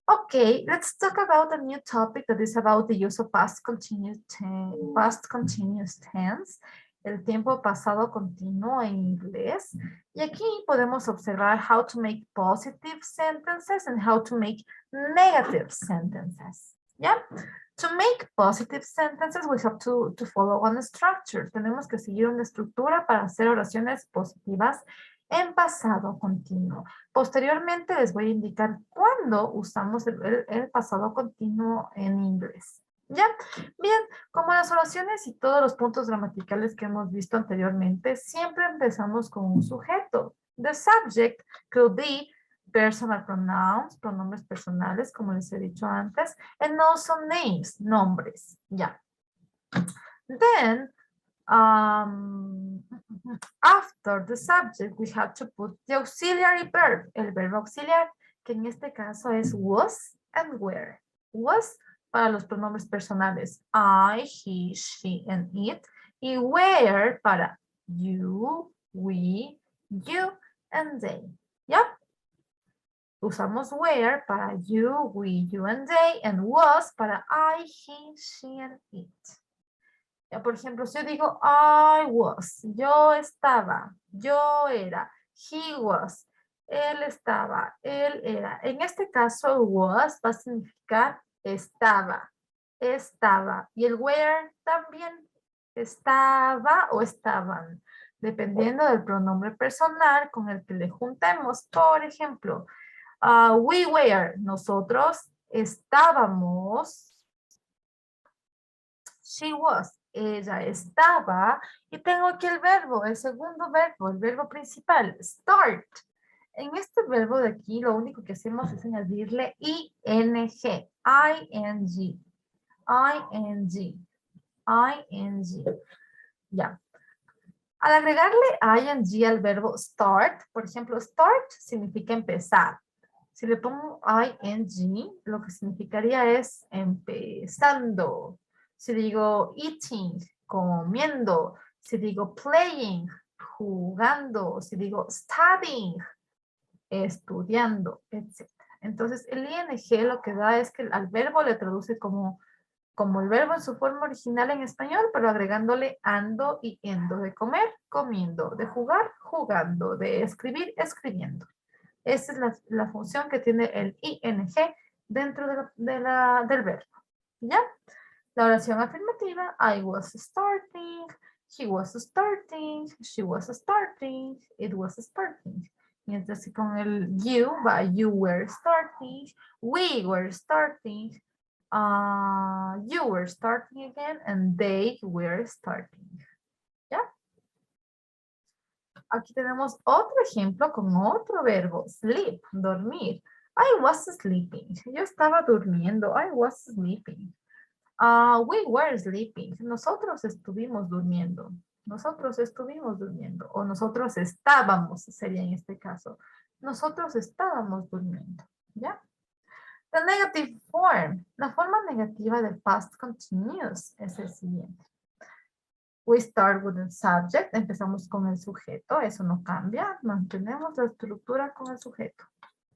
S2: Okay, let's talk about a new topic that is about the use of past continuous tense, el tiempo pasado continuo en inglés. Y aquí podemos observar how to make positive sentences and how to make negative sentences. Yeah? To make positive sentences, we have to follow one structure. Tenemos que seguir una estructura para hacer oraciones positivas en pasado continuo. Posteriormente les voy a indicar cuándo usamos el pasado continuo en inglés. ¿Ya? Bien, como las oraciones y todos los puntos gramaticales que hemos visto anteriormente, siempre empezamos con un sujeto. The subject could be personal pronouns, pronombres personales, como les he dicho antes, and also names, nombres, ya. Then, after the subject, we have to put the auxiliary verb, el verbo auxiliar, que en este caso es was and were. Was para los pronombres personales, I, he, she, and it, y were para you, we, you, and they. ¿Ya? Usamos were para you, we, you, and they, and was para I, he, she, and it. Ya, por ejemplo, si yo digo I was, yo estaba, yo era, he was, él estaba, él era. En este caso, was va a significar estaba, estaba. Y el were también estaba o estaban, dependiendo del pronombre personal con el que le juntemos. Por ejemplo, we were, nosotros estábamos. She was, ella estaba. Y tengo aquí el verbo, el segundo verbo, el verbo principal, start. En este verbo de aquí, lo único que hacemos es añadirle ing, ing, ing. Ya. Al agregarle ing al verbo start, por ejemplo, start significa empezar. Si le pongo ing, lo que significaría es empezando. Si digo eating, comiendo. Si digo playing, jugando. Si digo studying, estudiando, etc. Entonces, el ing lo que da es que al verbo le traduce como el verbo en su forma original en español, pero agregándole ando y endo. De comer, comiendo. De jugar, jugando. De escribir, escribiendo. Esa es la función que tiene el ing dentro del verbo. ¿Ya? La oración afirmativa, I was starting, he was starting, she was starting, it was starting. Mientras que con el you va you were starting, we were starting, you were starting again, and they were starting. ¿Ya? Aquí tenemos otro ejemplo con otro verbo, sleep, dormir. I was sleeping. Yo estaba durmiendo. I was sleeping. We were sleeping. Nosotros estuvimos durmiendo. Nosotros estuvimos durmiendo. O nosotros estábamos, sería en este caso. Nosotros estábamos durmiendo. ¿Ya? The negative form. La forma negativa del past continuous es el siguiente. We start with the subject. Empezamos con el sujeto. Eso no cambia. Mantenemos la estructura con el sujeto.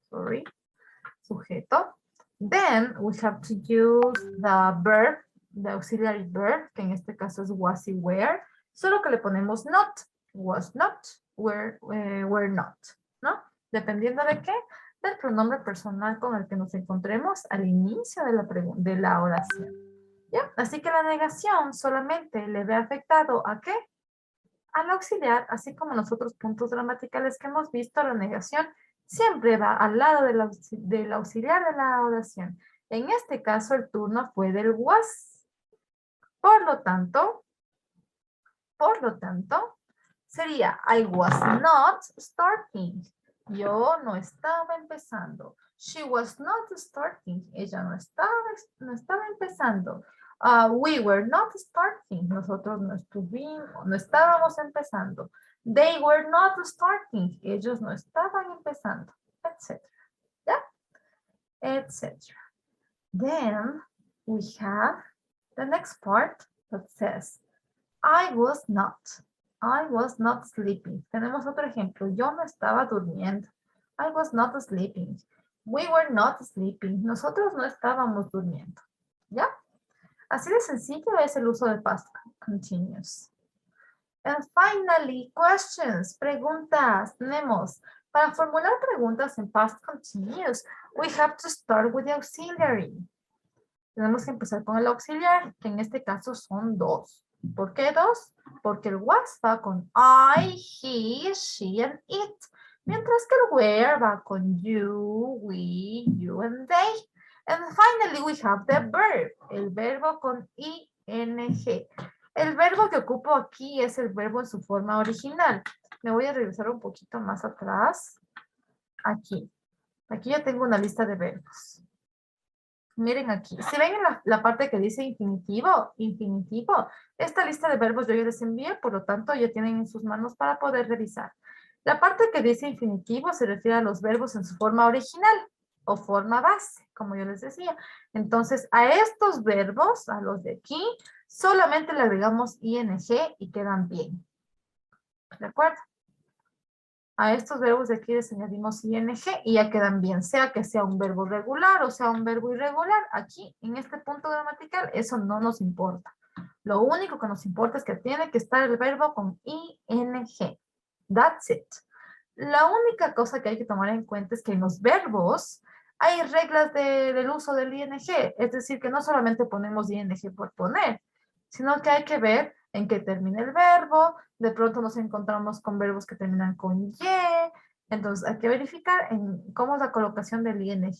S2: Sorry. Sujeto. Then we have to use the verb, the auxiliary verb, que en este caso es was y were. Solo que le ponemos not. Was not. Were not. ¿No? Dependiendo de qué. Del pronombre personal con el que nos encontremos al inicio de la oración. ¿Ya? Así que la negación solamente le ve afectado ¿a qué? Al auxiliar, así como los otros puntos gramaticales que hemos visto, la negación siempre va al lado del auxiliar de la oración. En este caso, el turno fue del was. Por lo tanto, sería I was not starting. Yo no estaba empezando. She was not starting. Ella no estaba empezando. We were not starting. Nosotros no estábamos empezando. They were not starting. Ellos no estaban empezando. Etc. ¿Ya? Etc. Then we have the next part that says, I was not sleeping. Tenemos otro ejemplo. Yo no estaba durmiendo. I was not sleeping. We were not sleeping. Nosotros no estábamos durmiendo. ¿Ya? Así de sencillo es el uso del past continuous. And finally, questions, preguntas. Tenemos, para formular preguntas en past continuous, we have to start with the auxiliary. Tenemos que empezar con el auxiliar, que en este caso son dos. ¿Por qué dos? Porque el was va con I, he, she, and it. Mientras que el where va con you, we, you, and they. And finally we have the verb. El verbo con ing. El verbo que ocupo aquí es el verbo en su forma original. Me voy a regresar un poquito más atrás. Aquí. Aquí ya tengo una lista de verbos. Miren aquí. Si ven en la parte que dice infinitivo, esta lista de verbos yo ya les envié, por lo tanto ya tienen en sus manos para poder revisar. La parte que dice infinitivo se refiere a los verbos en su forma original o forma base, como yo les decía. Entonces, a estos verbos, a los de aquí, solamente le agregamos ing y quedan bien. ¿De acuerdo? A estos verbos de aquí les añadimos ing y ya quedan bien, sea que sea un verbo regular o sea un verbo irregular. Aquí, en este punto gramatical, eso no nos importa. Lo único que nos importa es que tiene que estar el verbo con ing. That's it. La única cosa que hay que tomar en cuenta es que en los verbos hay reglas del uso del ing. Es decir, que no solamente ponemos ing por poner, sino que hay que ver en qué termina el verbo. De pronto nos encontramos con verbos que terminan con y. Entonces hay que verificar en cómo es la colocación del ing.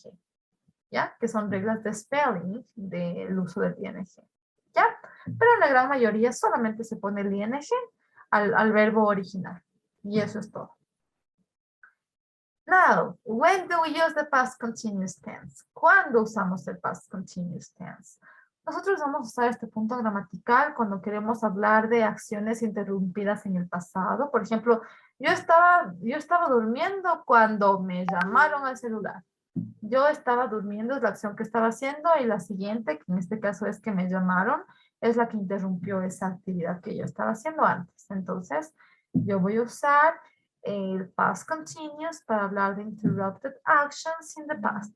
S2: ¿Ya? Que son reglas de spelling del uso del ing. ¿Ya? Pero en la gran mayoría solamente se pone el ing al verbo original. Y eso es todo. Now, when do we use the past continuous tense? ¿Cuándo usamos el past continuous tense? Nosotros vamos a usar este punto gramatical cuando queremos hablar de acciones interrumpidas en el pasado. Por ejemplo, yo estaba durmiendo cuando me llamaron al celular. Yo estaba durmiendo es la acción que estaba haciendo y la siguiente, que en este caso es que me llamaron, es la que interrumpió esa actividad que yo estaba haciendo antes. Entonces, yo voy a usar el past continuous para hablar de interrupted actions in the past.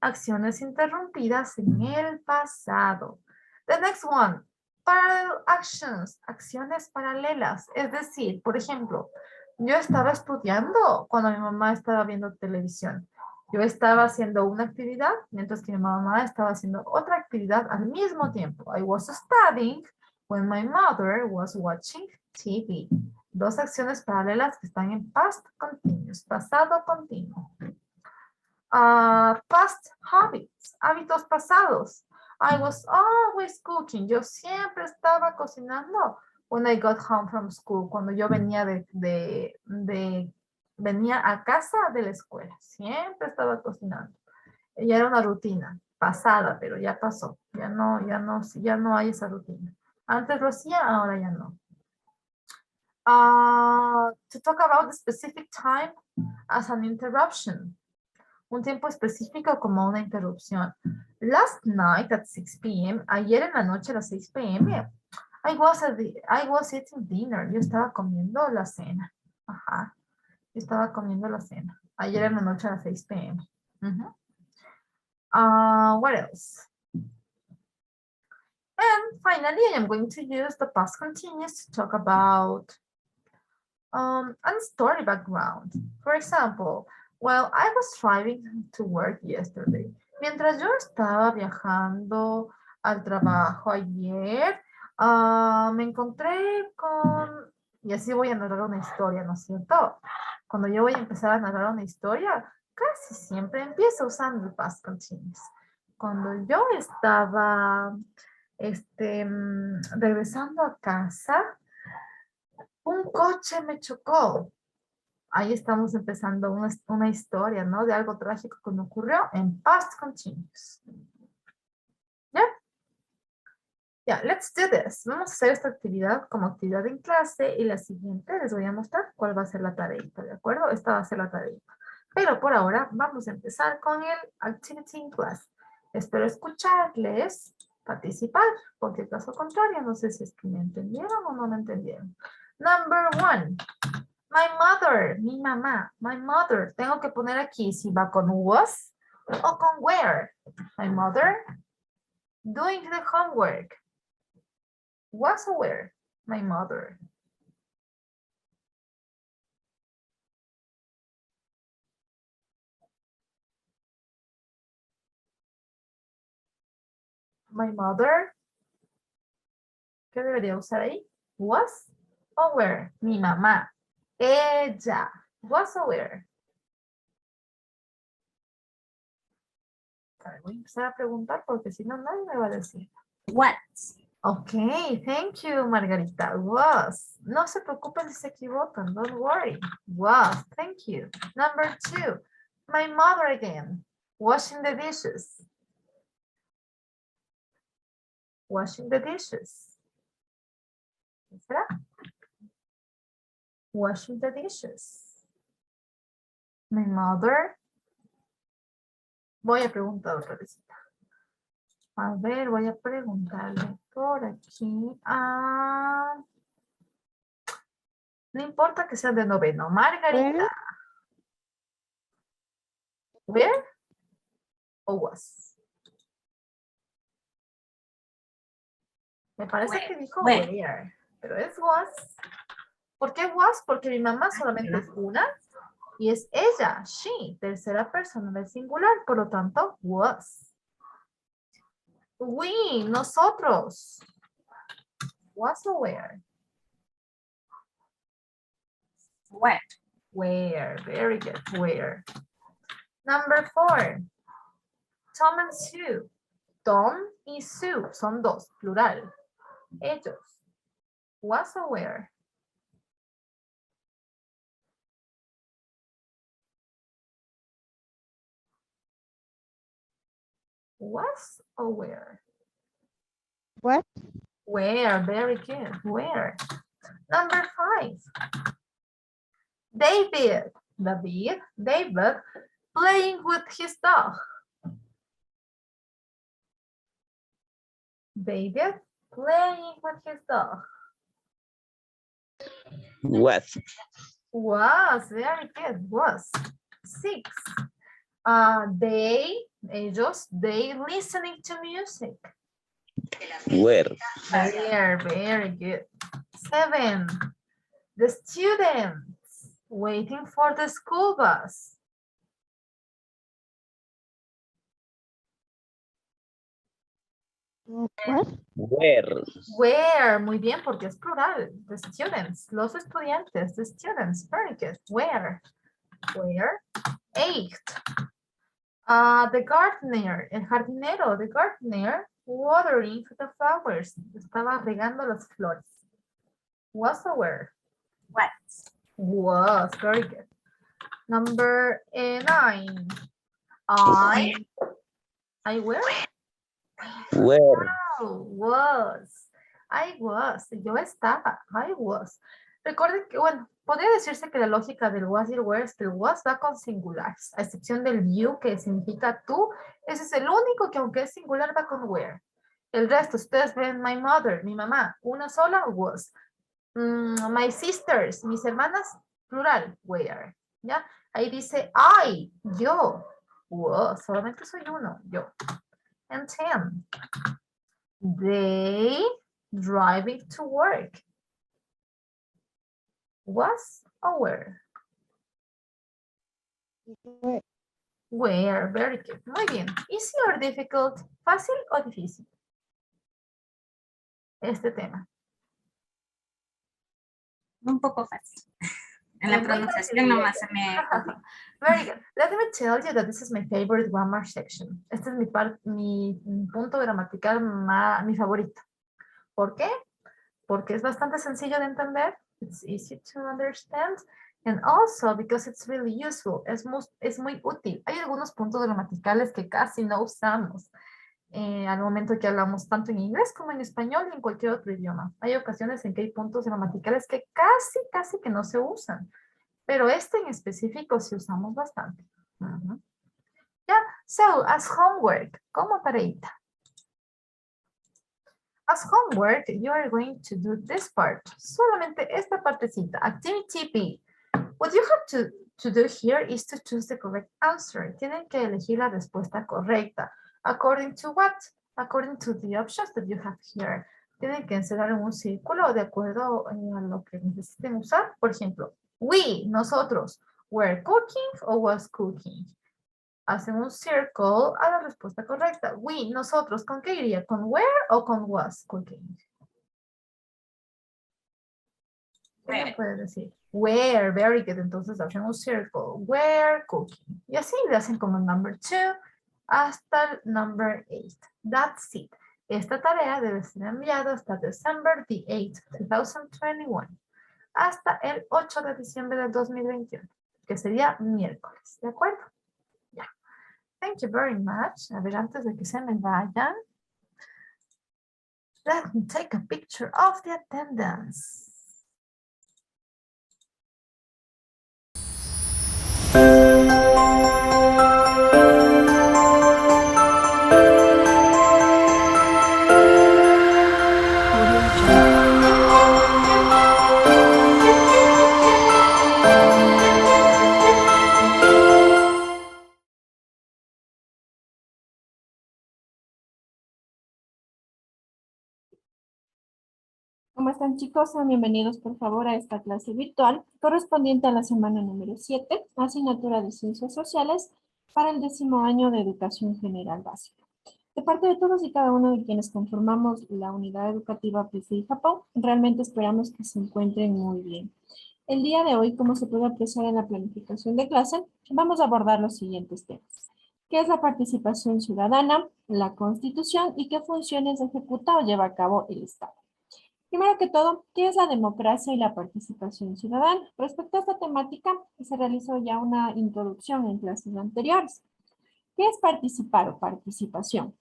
S2: Acciones interrumpidas en el pasado. The next one, parallel actions, acciones paralelas. Es decir, por ejemplo, yo estaba estudiando cuando mi mamá estaba viendo televisión. Yo estaba haciendo una actividad, mientras que mi mamá estaba haciendo otra actividad al mismo tiempo. I was studying when my mother was watching TV. Dos acciones paralelas que están en past continuous, pasado continuo. Past habits, hábitos pasados. I was always cooking. Yo siempre estaba cocinando when I got home from school. Cuando yo venía venía a casa de la escuela. Siempre estaba cocinando. Ya era una rutina pasada, pero ya pasó. Ya no hay esa rutina. Antes lo hacía, ahora ya no. To talk about the specific time as an interruption. Un tiempo específico como una interrupción. Last night at 6 p.m., ayer en la noche a las 6 p.m., I was eating dinner. Yo estaba comiendo la cena. Ajá. Yo estaba comiendo la cena. Ayer en la noche a las 6 p.m. What else? And finally, I am going to use the past continuous to talk about a story background. For example, while I was driving to work yesterday, mientras yo estaba viajando al trabajo ayer, me encontré con, y así voy a narrar una historia, ¿no es cierto? Cuando yo voy a empezar a narrar una historia, casi siempre empiezo usando el past continuous. Cuando yo estaba regresando a casa, un coche me chocó. Ahí estamos empezando una historia, ¿no? De algo trágico que me ocurrió en past continuous. ¿Ya? Ya, let's do this. Vamos a hacer esta actividad como actividad en clase y la siguiente les voy a mostrar cuál va a ser la tareita, ¿de acuerdo? Esta va a ser la tareita. Pero por ahora vamos a empezar con el activity in class. Espero escucharles, participar, porque caso contrario, no sé si es que me entendieron o no me entendieron. Number 1. My mother, mi mamá, my mother. Tengo que poner aquí si va con was o con where. My mother doing the homework. Was or where? My mother. My mother. ¿Qué debería usar ahí? Was or where? Mi mamá. Ella. Was or where? Voy a empezar a preguntar porque si no, nadie me va a decir.
S1: What?
S2: Okay, thank you, Margarita. Was. No se preocupen si se equivocan. Don't worry. Was. Thank you. Number 2. My mother again. Washing the dishes. Washing the dishes. ¿Qué será? Washing the dishes. My mother. Voy a preguntar otra vez. A ver, voy a preguntarle por aquí a... No importa que sea de noveno. Margarita. Where o was? Me parece que dijo where, pero es was. ¿Por qué was? Porque mi mamá solamente es una y es ella, she, tercera persona del singular, por lo tanto, was. We, nosotros. Was or where?
S3: Where.
S2: Where, very good, where. Number 4. Tom and Sue. Tom y Sue son dos, plural. Ellos. Was or where? Was or where?
S4: What?
S2: Where, very good, where? Number 5. David, David playing with his dog. David playing with his dog.
S5: Was.
S2: Was, very good, was. 6. Ellos, they listening to music.
S5: Were.
S2: There, very good. 7. The students waiting for the school bus.
S4: What?
S5: Were.
S2: Where, muy bien, porque es plural. The students, los estudiantes, the students, very good. Where? 8. The gardener, el jardinero, the gardener, watering the flowers. Estaba regando las flores. Was or were?
S3: What.
S2: Was, very good. Number 9. I were?
S5: Were.
S2: Was. I was. Yo estaba. I was. Recuerden que, bueno, podría decirse que la lógica del was y el were es que el was va con singulares, a excepción del you, que significa tú. Ese es el único que, aunque es singular, va con were. El resto, ustedes ven my mother, mi mamá, una sola, was. My sisters, mis hermanas, plural, were. ¿Ya? Ahí dice I, yo, was. Solamente soy uno, yo. And 10. They driving to work. Was or were?
S4: What?
S2: Were, very good. Muy bien. Easy or difficult? ¿Fácil o difícil? Este tema.
S3: Un poco fácil. En la
S2: Muy
S3: pronunciación
S2: fácil.
S3: nomás se me...
S2: Very good. Let me tell you that this is my favorite grammar section. Este es mi punto gramatical mi favorito. ¿Por qué? Porque es bastante sencillo de entender. It's easy to understand. And also because it's really useful. Es muy útil. Hay algunos puntos gramaticales que casi no usamos al momento que hablamos tanto en inglés como en español y en cualquier otro idioma. Hay ocasiones en que hay puntos gramaticales que casi que no se usan. Pero este en específico sí usamos bastante. Yeah, so as homework, como tareita. As homework, you are going to do this part. Solamente esta partecita, activity B. What you have to do here is to choose the correct answer. Tienen que elegir la respuesta correcta. According to what? According to the options that you have here. Tienen que encerrar en un círculo de acuerdo a lo que necesiten usar. Por ejemplo, we, nosotros, were cooking or was cooking. Hacen un circle a la respuesta correcta. We, nosotros, ¿con qué iría? ¿Con were o con was cooking? ¿Qué me puede decir? Where, very good. Entonces hacen un circle. Where cooking. Y así le hacen como el number 2 hasta el number 8. That's it. Esta tarea debe ser enviada hasta December the 8th, 2021. Hasta el 8 de diciembre del 2021, que sería miércoles. ¿De acuerdo? Ya. Thank you very much. A ver, antes de que se me vayan. Let me take a picture of the attendance.
S1: están, chicos? Sean bienvenidos, por favor, a esta clase virtual correspondiente a la semana número 7, asignatura de Ciencias Sociales para el 10º año de Educación General Básica. De parte de todos y cada uno de quienes conformamos la unidad educativa PCI Japón, realmente esperamos que se encuentren muy bien. El día de hoy, como se puede apreciar en la planificación de clase, vamos a abordar los siguientes temas. ¿Qué es la participación ciudadana, la Constitución y qué funciones ejecuta o lleva a cabo el Estado? Primero que todo, ¿qué es la democracia y la participación ciudadana? Respecto a esta temática, se realizó ya una introducción en clases anteriores. ¿Qué es participar o participación?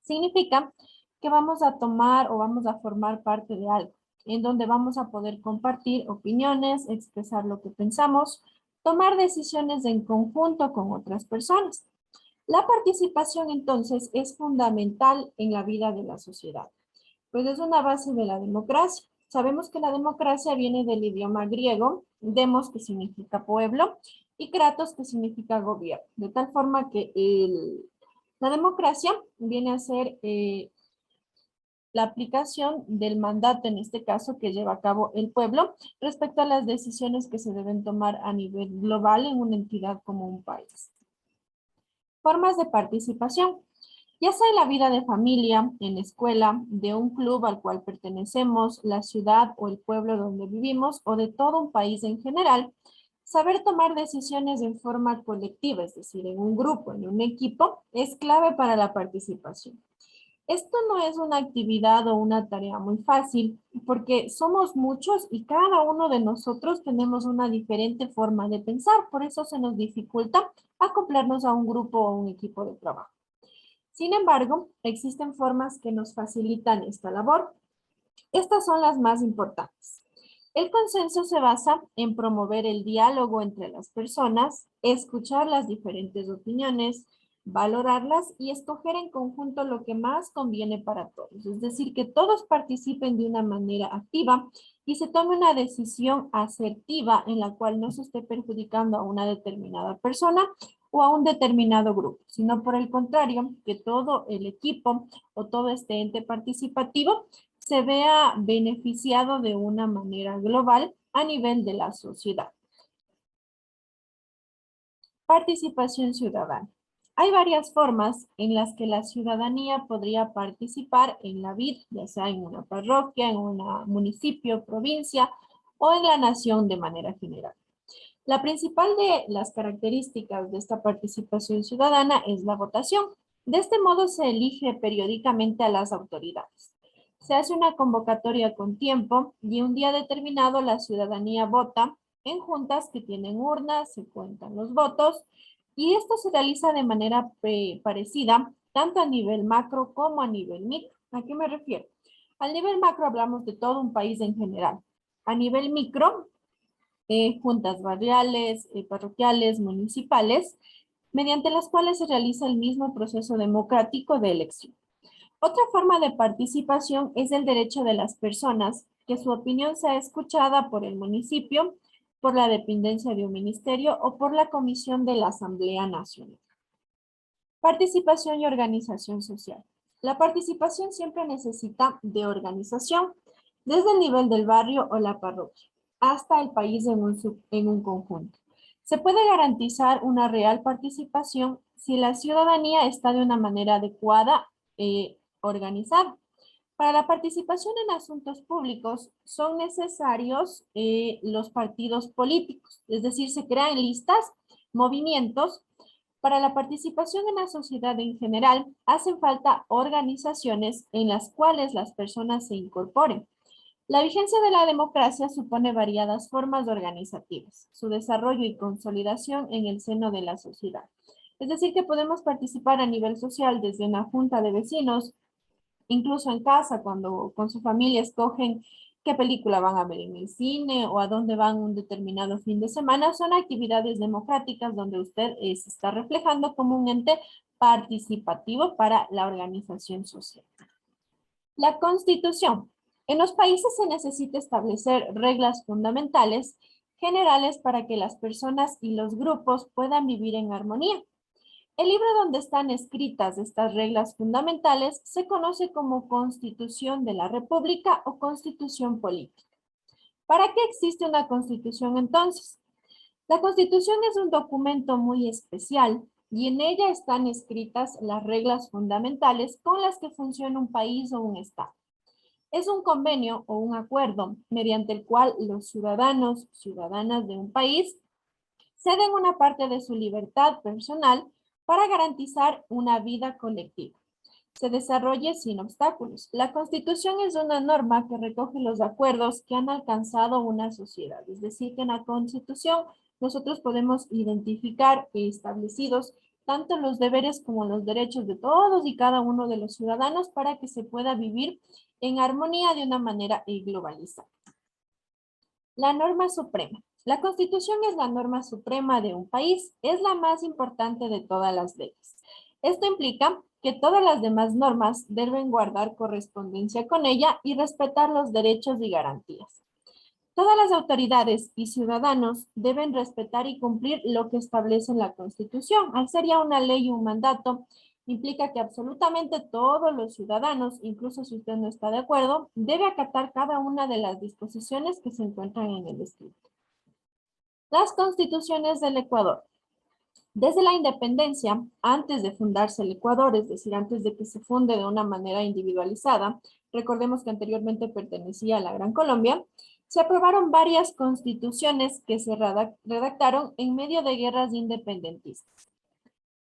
S1: Significa que vamos a tomar o vamos a formar parte de algo, en donde vamos a poder compartir opiniones, expresar lo que pensamos, tomar decisiones en conjunto con otras personas. La participación, entonces, es fundamental en la vida de la sociedad, pues es una base de la democracia. Sabemos que la democracia viene del idioma griego, demos, que significa pueblo, y kratos, que significa gobierno, de tal forma que la democracia viene a ser la aplicación del mandato, en este caso, que lleva a cabo el pueblo respecto a las decisiones que se deben tomar a nivel global en una entidad como un país. Formas de participación. Ya sea en la vida de familia, en la escuela, de un club al cual pertenecemos, la ciudad o el pueblo donde vivimos, o de todo un país en general, saber tomar decisiones en forma colectiva, es decir, en un grupo, en un equipo, es clave para la participación. Esto no es una actividad o una tarea muy fácil, porque somos muchos y cada uno de nosotros tenemos una diferente forma de pensar, por eso se nos dificulta acoplarnos a un grupo o un equipo de trabajo. Sin embargo, existen formas que nos facilitan esta labor. Estas son las más importantes. El consenso se basa en promover el diálogo entre las personas, escuchar las diferentes opiniones, valorarlas y escoger en conjunto lo que más conviene para todos. Es decir, que todos participen de una manera activa y se tome una decisión asertiva en la cual no se esté perjudicando a una determinada persona o a un determinado grupo, sino por el contrario, que todo el equipo o todo este ente participativo se vea beneficiado de una manera global a nivel de la sociedad. Participación ciudadana. Hay varias formas en las que la ciudadanía podría participar en la vida, ya sea en una parroquia, en un municipio, provincia o en la nación de manera general. La principal de las características de esta participación ciudadana es la votación. De este modo se elige periódicamente a las autoridades. Se hace una convocatoria con tiempo y un día determinado la ciudadanía vota en juntas que tienen urnas, se cuentan los votos y esto se realiza de manera parecida tanto a nivel macro como a nivel micro. ¿A qué me refiero? Al nivel macro hablamos de todo un país en general. A nivel micro, juntas barriales, parroquiales, municipales, mediante las cuales se realiza el mismo proceso democrático de elección. Otra forma de participación es el derecho de las personas que su opinión sea escuchada por el municipio, por la dependencia de un ministerio o por la comisión de la Asamblea Nacional. Participación y organización social. La participación siempre necesita de organización, desde el nivel del barrio o la parroquia hasta el país en un conjunto. Se puede garantizar una real participación si la ciudadanía está de una manera adecuada, organizada. Para la participación en asuntos públicos son necesarios los partidos políticos, es decir, se crean listas, movimientos. Para la participación en la sociedad en general, hacen falta organizaciones en las cuales las personas se incorporen. La vigencia de la democracia supone variadas formas organizativas, su desarrollo y consolidación en el seno de la sociedad. Es decir, que podemos participar a nivel social desde una junta de vecinos, incluso en casa, cuando con su familia escogen qué película van a ver en el cine o a dónde van un determinado fin de semana. Son actividades democráticas donde usted se está reflejando como un ente participativo para la organización social. La Constitución. En los países se necesita establecer reglas fundamentales generales para que las personas y los grupos puedan vivir en armonía. El libro donde están escritas estas reglas fundamentales se conoce como Constitución de la República o Constitución Política. ¿Para qué existe una constitución entonces? La Constitución es un documento muy especial y en ella están escritas las reglas fundamentales con las que funciona un país o un estado. Es un convenio o un acuerdo mediante el cual los ciudadanos, ciudadanas de un país, ceden una parte de su libertad personal para garantizar una vida colectiva. Se desarrolle sin obstáculos. La Constitución es una norma que recoge los acuerdos que han alcanzado una sociedad. Es decir, que en la Constitución nosotros podemos identificar establecidos tanto los deberes como los derechos de todos y cada uno de los ciudadanos para que se pueda vivir en armonía de una manera globalizada. La norma suprema. La Constitución es la norma suprema de un país. Es la más importante de todas las leyes. Esto implica que todas las demás normas deben guardar correspondencia con ella y respetar los derechos y garantías. Todas las autoridades y ciudadanos deben respetar y cumplir lo que establece la Constitución. Al ser ya una ley y un mandato, implica que absolutamente todos los ciudadanos, incluso si usted no está de acuerdo, debe acatar cada una de las disposiciones que se encuentran en el escrito. Las constituciones del Ecuador. Desde la independencia, antes de fundarse el Ecuador, es decir, antes de que se funde de una manera individualizada, recordemos que anteriormente pertenecía a la Gran Colombia, se aprobaron varias constituciones que se redactaron en medio de guerras independentistas.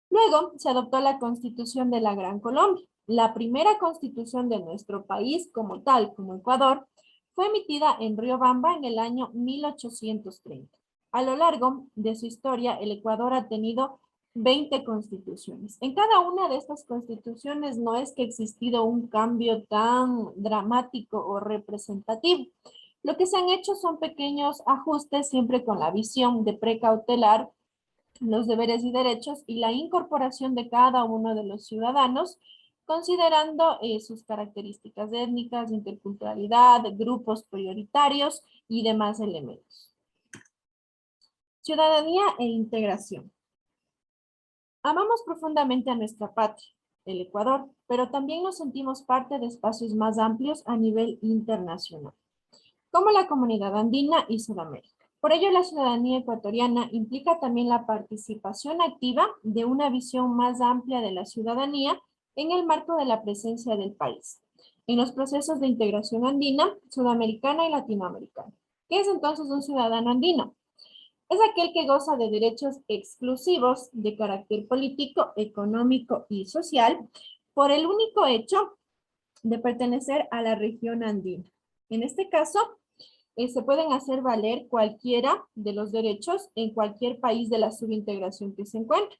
S1: Luego se adoptó la Constitución de la Gran Colombia. La primera constitución de nuestro país como tal, como Ecuador, fue emitida en Riobamba en el año 1830. A lo largo de su historia, el Ecuador ha tenido 20 constituciones. En cada una de estas constituciones no es que ha existido un cambio tan dramático o representativo. Lo que se han hecho son pequeños ajustes siempre con la visión de precautelar los deberes y derechos y la incorporación de cada uno de los ciudadanos, considerando sus características étnicas, interculturalidad, grupos prioritarios y demás elementos. Ciudadanía e integración. Amamos profundamente a nuestra patria, el Ecuador, pero también nos sentimos parte de espacios más amplios a nivel internacional, como la Comunidad Andina y Sudamérica. Por ello, la ciudadanía ecuatoriana implica también la participación activa de una visión más amplia de la ciudadanía en el marco de la presencia del país, en los procesos de integración andina, sudamericana y latinoamericana. ¿Qué es entonces un ciudadano andino? Es aquel que goza de derechos exclusivos de carácter político, económico y social por el único hecho de pertenecer a la región andina. En este caso, se pueden hacer valer cualquiera de los derechos en cualquier país de la subintegración que se encuentre.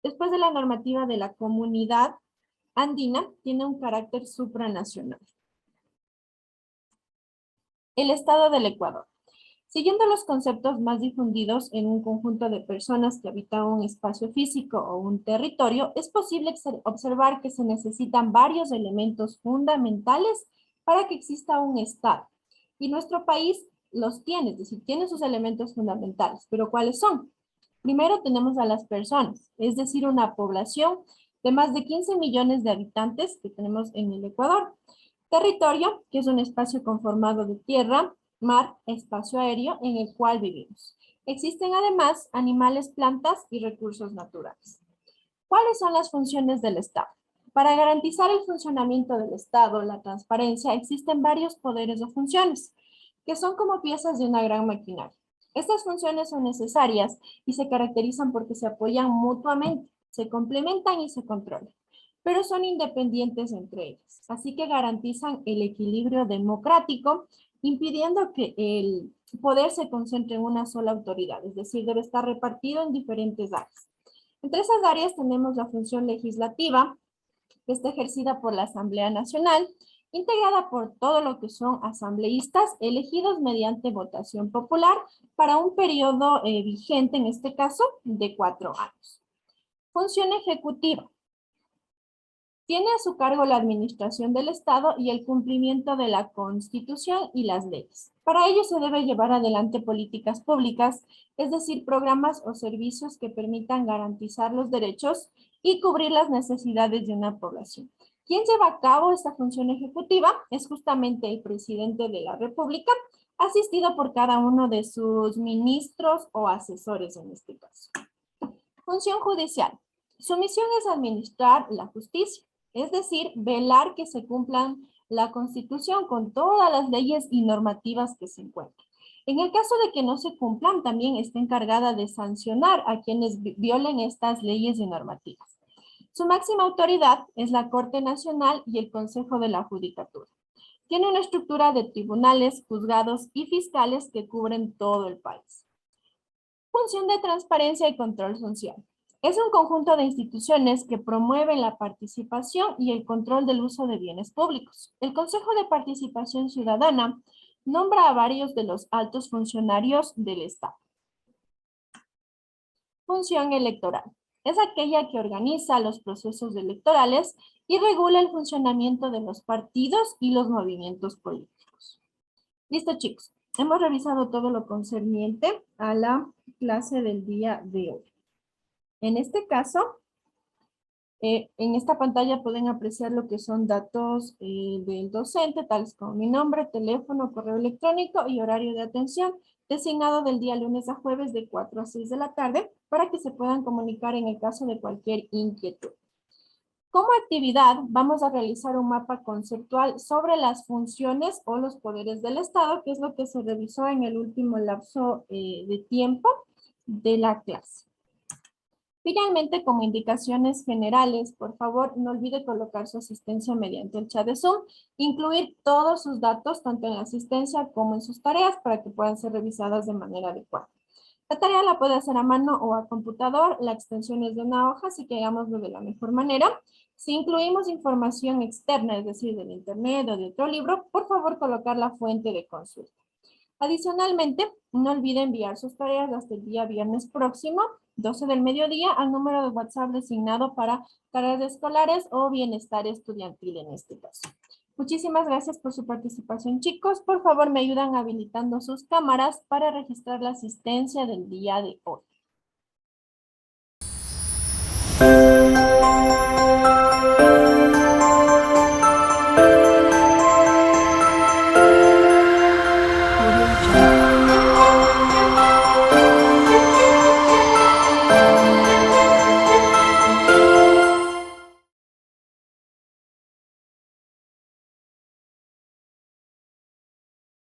S1: Después de la normativa de la Comunidad Andina, tiene un carácter supranacional. El Estado del Ecuador. Siguiendo los conceptos más difundidos en un conjunto de personas que habitan un espacio físico o un territorio, es posible observar que se necesitan varios elementos fundamentales para que exista un Estado. Y nuestro país los tiene, es decir, tiene sus elementos fundamentales. ¿Pero cuáles son? Primero tenemos a las personas, es decir, una población de más de 15 millones de habitantes que tenemos en el Ecuador. Territorio, que es un espacio conformado de tierra, mar, espacio aéreo en el cual vivimos. Existen además animales, plantas y recursos naturales. ¿Cuáles son las funciones del Estado? Para garantizar el funcionamiento del Estado, la transparencia, existen varios poderes o funciones que son como piezas de una gran maquinaria. Estas funciones son necesarias y se caracterizan porque se apoyan mutuamente, se complementan y se controlan, pero son independientes entre ellas. Así que garantizan el equilibrio democrático, impidiendo que el poder se concentre en una sola autoridad, es decir, debe estar repartido en diferentes áreas. Entre esas áreas tenemos la función legislativa, que está ejercida por la Asamblea Nacional, integrada por todo lo que son asambleístas elegidos mediante votación popular para un periodo vigente, en este caso, de 4 años. Función ejecutiva. Tiene a su cargo la administración del Estado y el cumplimiento de la Constitución y las leyes. Para ello se debe llevar adelante políticas públicas, es decir, programas o servicios que permitan garantizar los derechos y cubrir las necesidades de una población. Quien lleva a cabo esta función ejecutiva es justamente el presidente de la República, asistido por cada uno de sus ministros o asesores en este caso. Función judicial. Su misión es administrar la justicia, es decir, velar que se cumplan la Constitución con todas las leyes y normativas que se encuentren. En el caso de que no se cumplan, también está encargada de sancionar a quienes violen estas leyes y normativas. Su máxima autoridad es la Corte Nacional y el Consejo de la Judicatura. Tiene una estructura de tribunales, juzgados y fiscales que cubren todo el país. Función de transparencia y control social. Es un conjunto de instituciones que promueven la participación y el control del uso de bienes públicos. El Consejo de Participación Ciudadana nombra a varios de los altos funcionarios del Estado. Función electoral. Es aquella que organiza los procesos electorales y regula el funcionamiento de los partidos y los movimientos políticos. Listo, chicos. Hemos revisado todo lo concerniente a la clase del día de hoy. En este caso, en esta pantalla pueden apreciar lo que son datos del docente, tales como mi nombre, teléfono, correo electrónico y horario de atención, designado del día lunes a jueves de 4 a 6 de la tarde, para que se puedan comunicar en el caso de cualquier inquietud. Como actividad, vamos a realizar un mapa conceptual sobre las funciones o los poderes del Estado, que es lo que se revisó en el último lapso de tiempo de la clase. Finalmente, como indicaciones generales, por favor, no olvide colocar su asistencia mediante el chat de Zoom, incluir todos sus datos, tanto en la asistencia como en sus tareas, para que puedan ser revisadas de manera adecuada. La tarea la puede hacer a mano o a computador, la extensión es de una hoja, así que hagámoslo de la mejor manera. Si incluimos información externa, es decir, del internet o de otro libro, por favor colocar la fuente de consulta. Adicionalmente, no olvide enviar sus tareas hasta el día viernes próximo, 12 del mediodía, al número de WhatsApp designado para tareas escolares o bienestar estudiantil en este caso. Muchísimas gracias por su participación, chicos. Por favor, me ayudan habilitando sus cámaras para registrar la asistencia del día de hoy.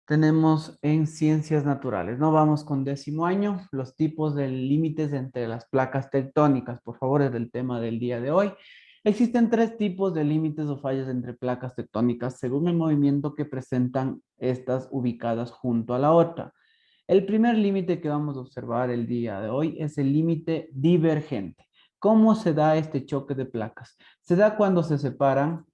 S6: Tenemos en ciencias naturales. No vamos con 10º año, los tipos de límites entre las placas tectónicas. Por favor, es el tema del día de hoy. Existen 3 tipos de límites o fallas entre placas tectónicas según el movimiento que presentan estas ubicadas junto a la otra. El primer límite que vamos a observar el día de hoy es el límite divergente. ¿Cómo se da este choque de placas? Se da cuando se separan.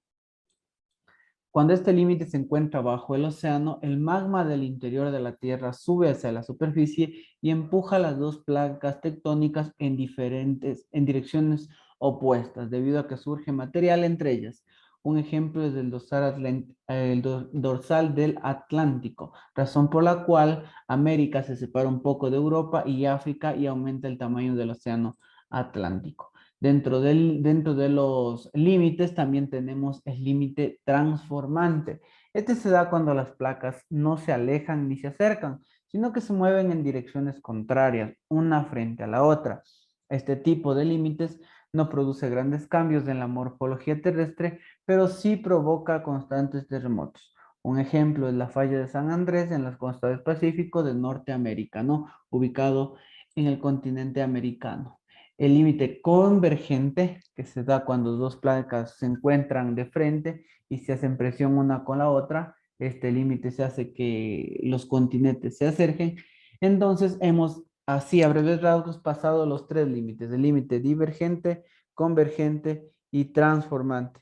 S6: Cuando este límite se encuentra bajo el océano, el magma del interior de la Tierra sube hacia la superficie y empuja las dos placas tectónicas en direcciones opuestas, debido a que surge material entre ellas. Un ejemplo es el dorsal del Atlántico, razón por la cual América se separa un poco de Europa y África y aumenta el tamaño del océano Atlántico. Dentro de los límites también tenemos el límite transformante. Este se da cuando las placas no se alejan ni se acercan, sino que se mueven en direcciones contrarias, una frente a la otra. Este tipo de límites no produce grandes cambios en la morfología terrestre, pero sí provoca constantes terremotos. Un ejemplo es la falla de San Andrés en las costas del Pacífico de Norteamérica, ¿no? Ubicado en el continente americano. El límite convergente, que se da cuando dos placas se encuentran de frente y se hacen presión una con la otra. Este límite se hace que los continentes se acerquen. Entonces hemos, así a breves rasgos, pasado los 3 límites: el límite divergente, convergente y transformante.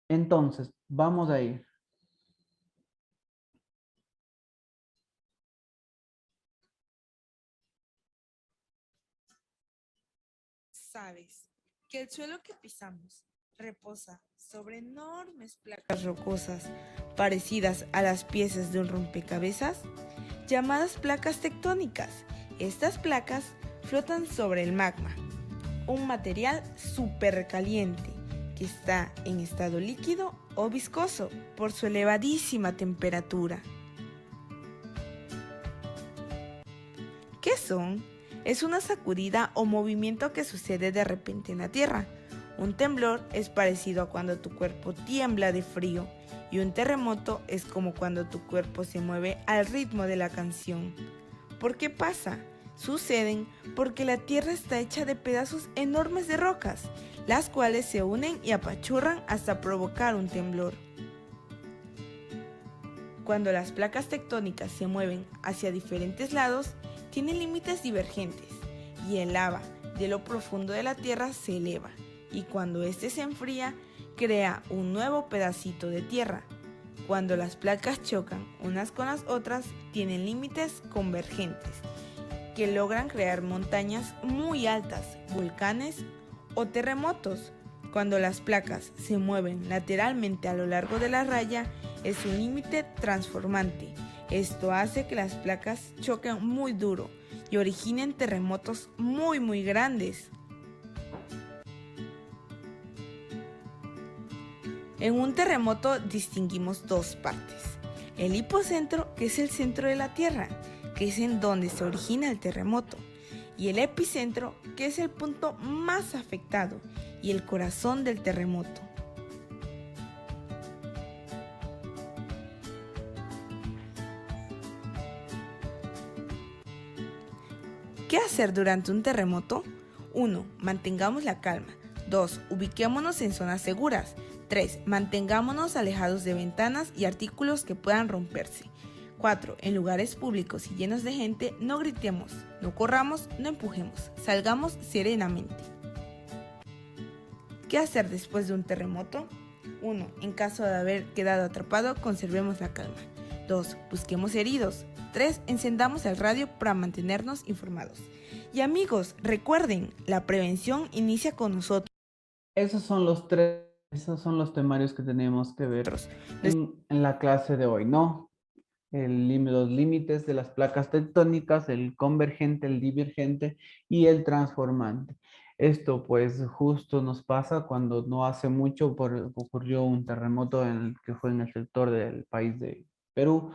S6: Entonces, vamos a ir.
S7: ¿Sabes que el suelo que pisamos reposa sobre enormes placas rocosas parecidas a las piezas de un rompecabezas? Llamadas placas tectónicas. Estas placas flotan sobre el magma, un material súper caliente que está en estado líquido o viscoso por su elevadísima temperatura. ¿Qué son? Es una sacudida o movimiento que sucede de repente en la Tierra. Un temblor es parecido a cuando tu cuerpo tiembla de frío y un terremoto es como cuando tu cuerpo se mueve al ritmo de la canción. ¿Por qué pasa? Suceden porque la Tierra está hecha de pedazos enormes de rocas, las cuales se unen y apachurran hasta provocar un temblor. Cuando las placas tectónicas se mueven hacia diferentes lados, tienen límites divergentes y el lava de lo profundo de la Tierra se eleva y cuando éste se enfría, crea un nuevo pedacito de tierra. Cuando las placas chocan unas con las otras, tienen límites convergentes que logran crear montañas muy altas, volcanes o terremotos. Cuando las placas se mueven lateralmente a lo largo de la raya, es un límite transformante. Esto hace que las placas choquen muy duro y originen terremotos muy grandes. En un terremoto distinguimos dos partes. El hipocentro, que es el centro de la Tierra, que es en donde se origina el terremoto, y el epicentro, que es el punto más afectado y el corazón del terremoto. ¿Qué hacer durante un terremoto? 1. Mantengamos la calma. 2. Ubiquémonos en zonas seguras. 3. Mantengámonos alejados de ventanas y artículos que puedan romperse. 4. En lugares públicos y llenos de gente, no gritemos, no corramos, no empujemos, salgamos serenamente. ¿Qué hacer después de un terremoto? 1. En caso de haber quedado atrapado, conservemos la calma. 2. Busquemos heridos. 3. Encendamos el radio para mantenernos informados. Y amigos, recuerden, la prevención inicia con nosotros.
S6: Esos son los temarios que tenemos que ver en la clase de hoy, ¿no? Los límites de las placas tectónicas, el convergente, el divergente y el transformante. Esto pues justo nos pasa cuando no hace mucho ocurrió un terremoto que fue en el sector del país de Perú,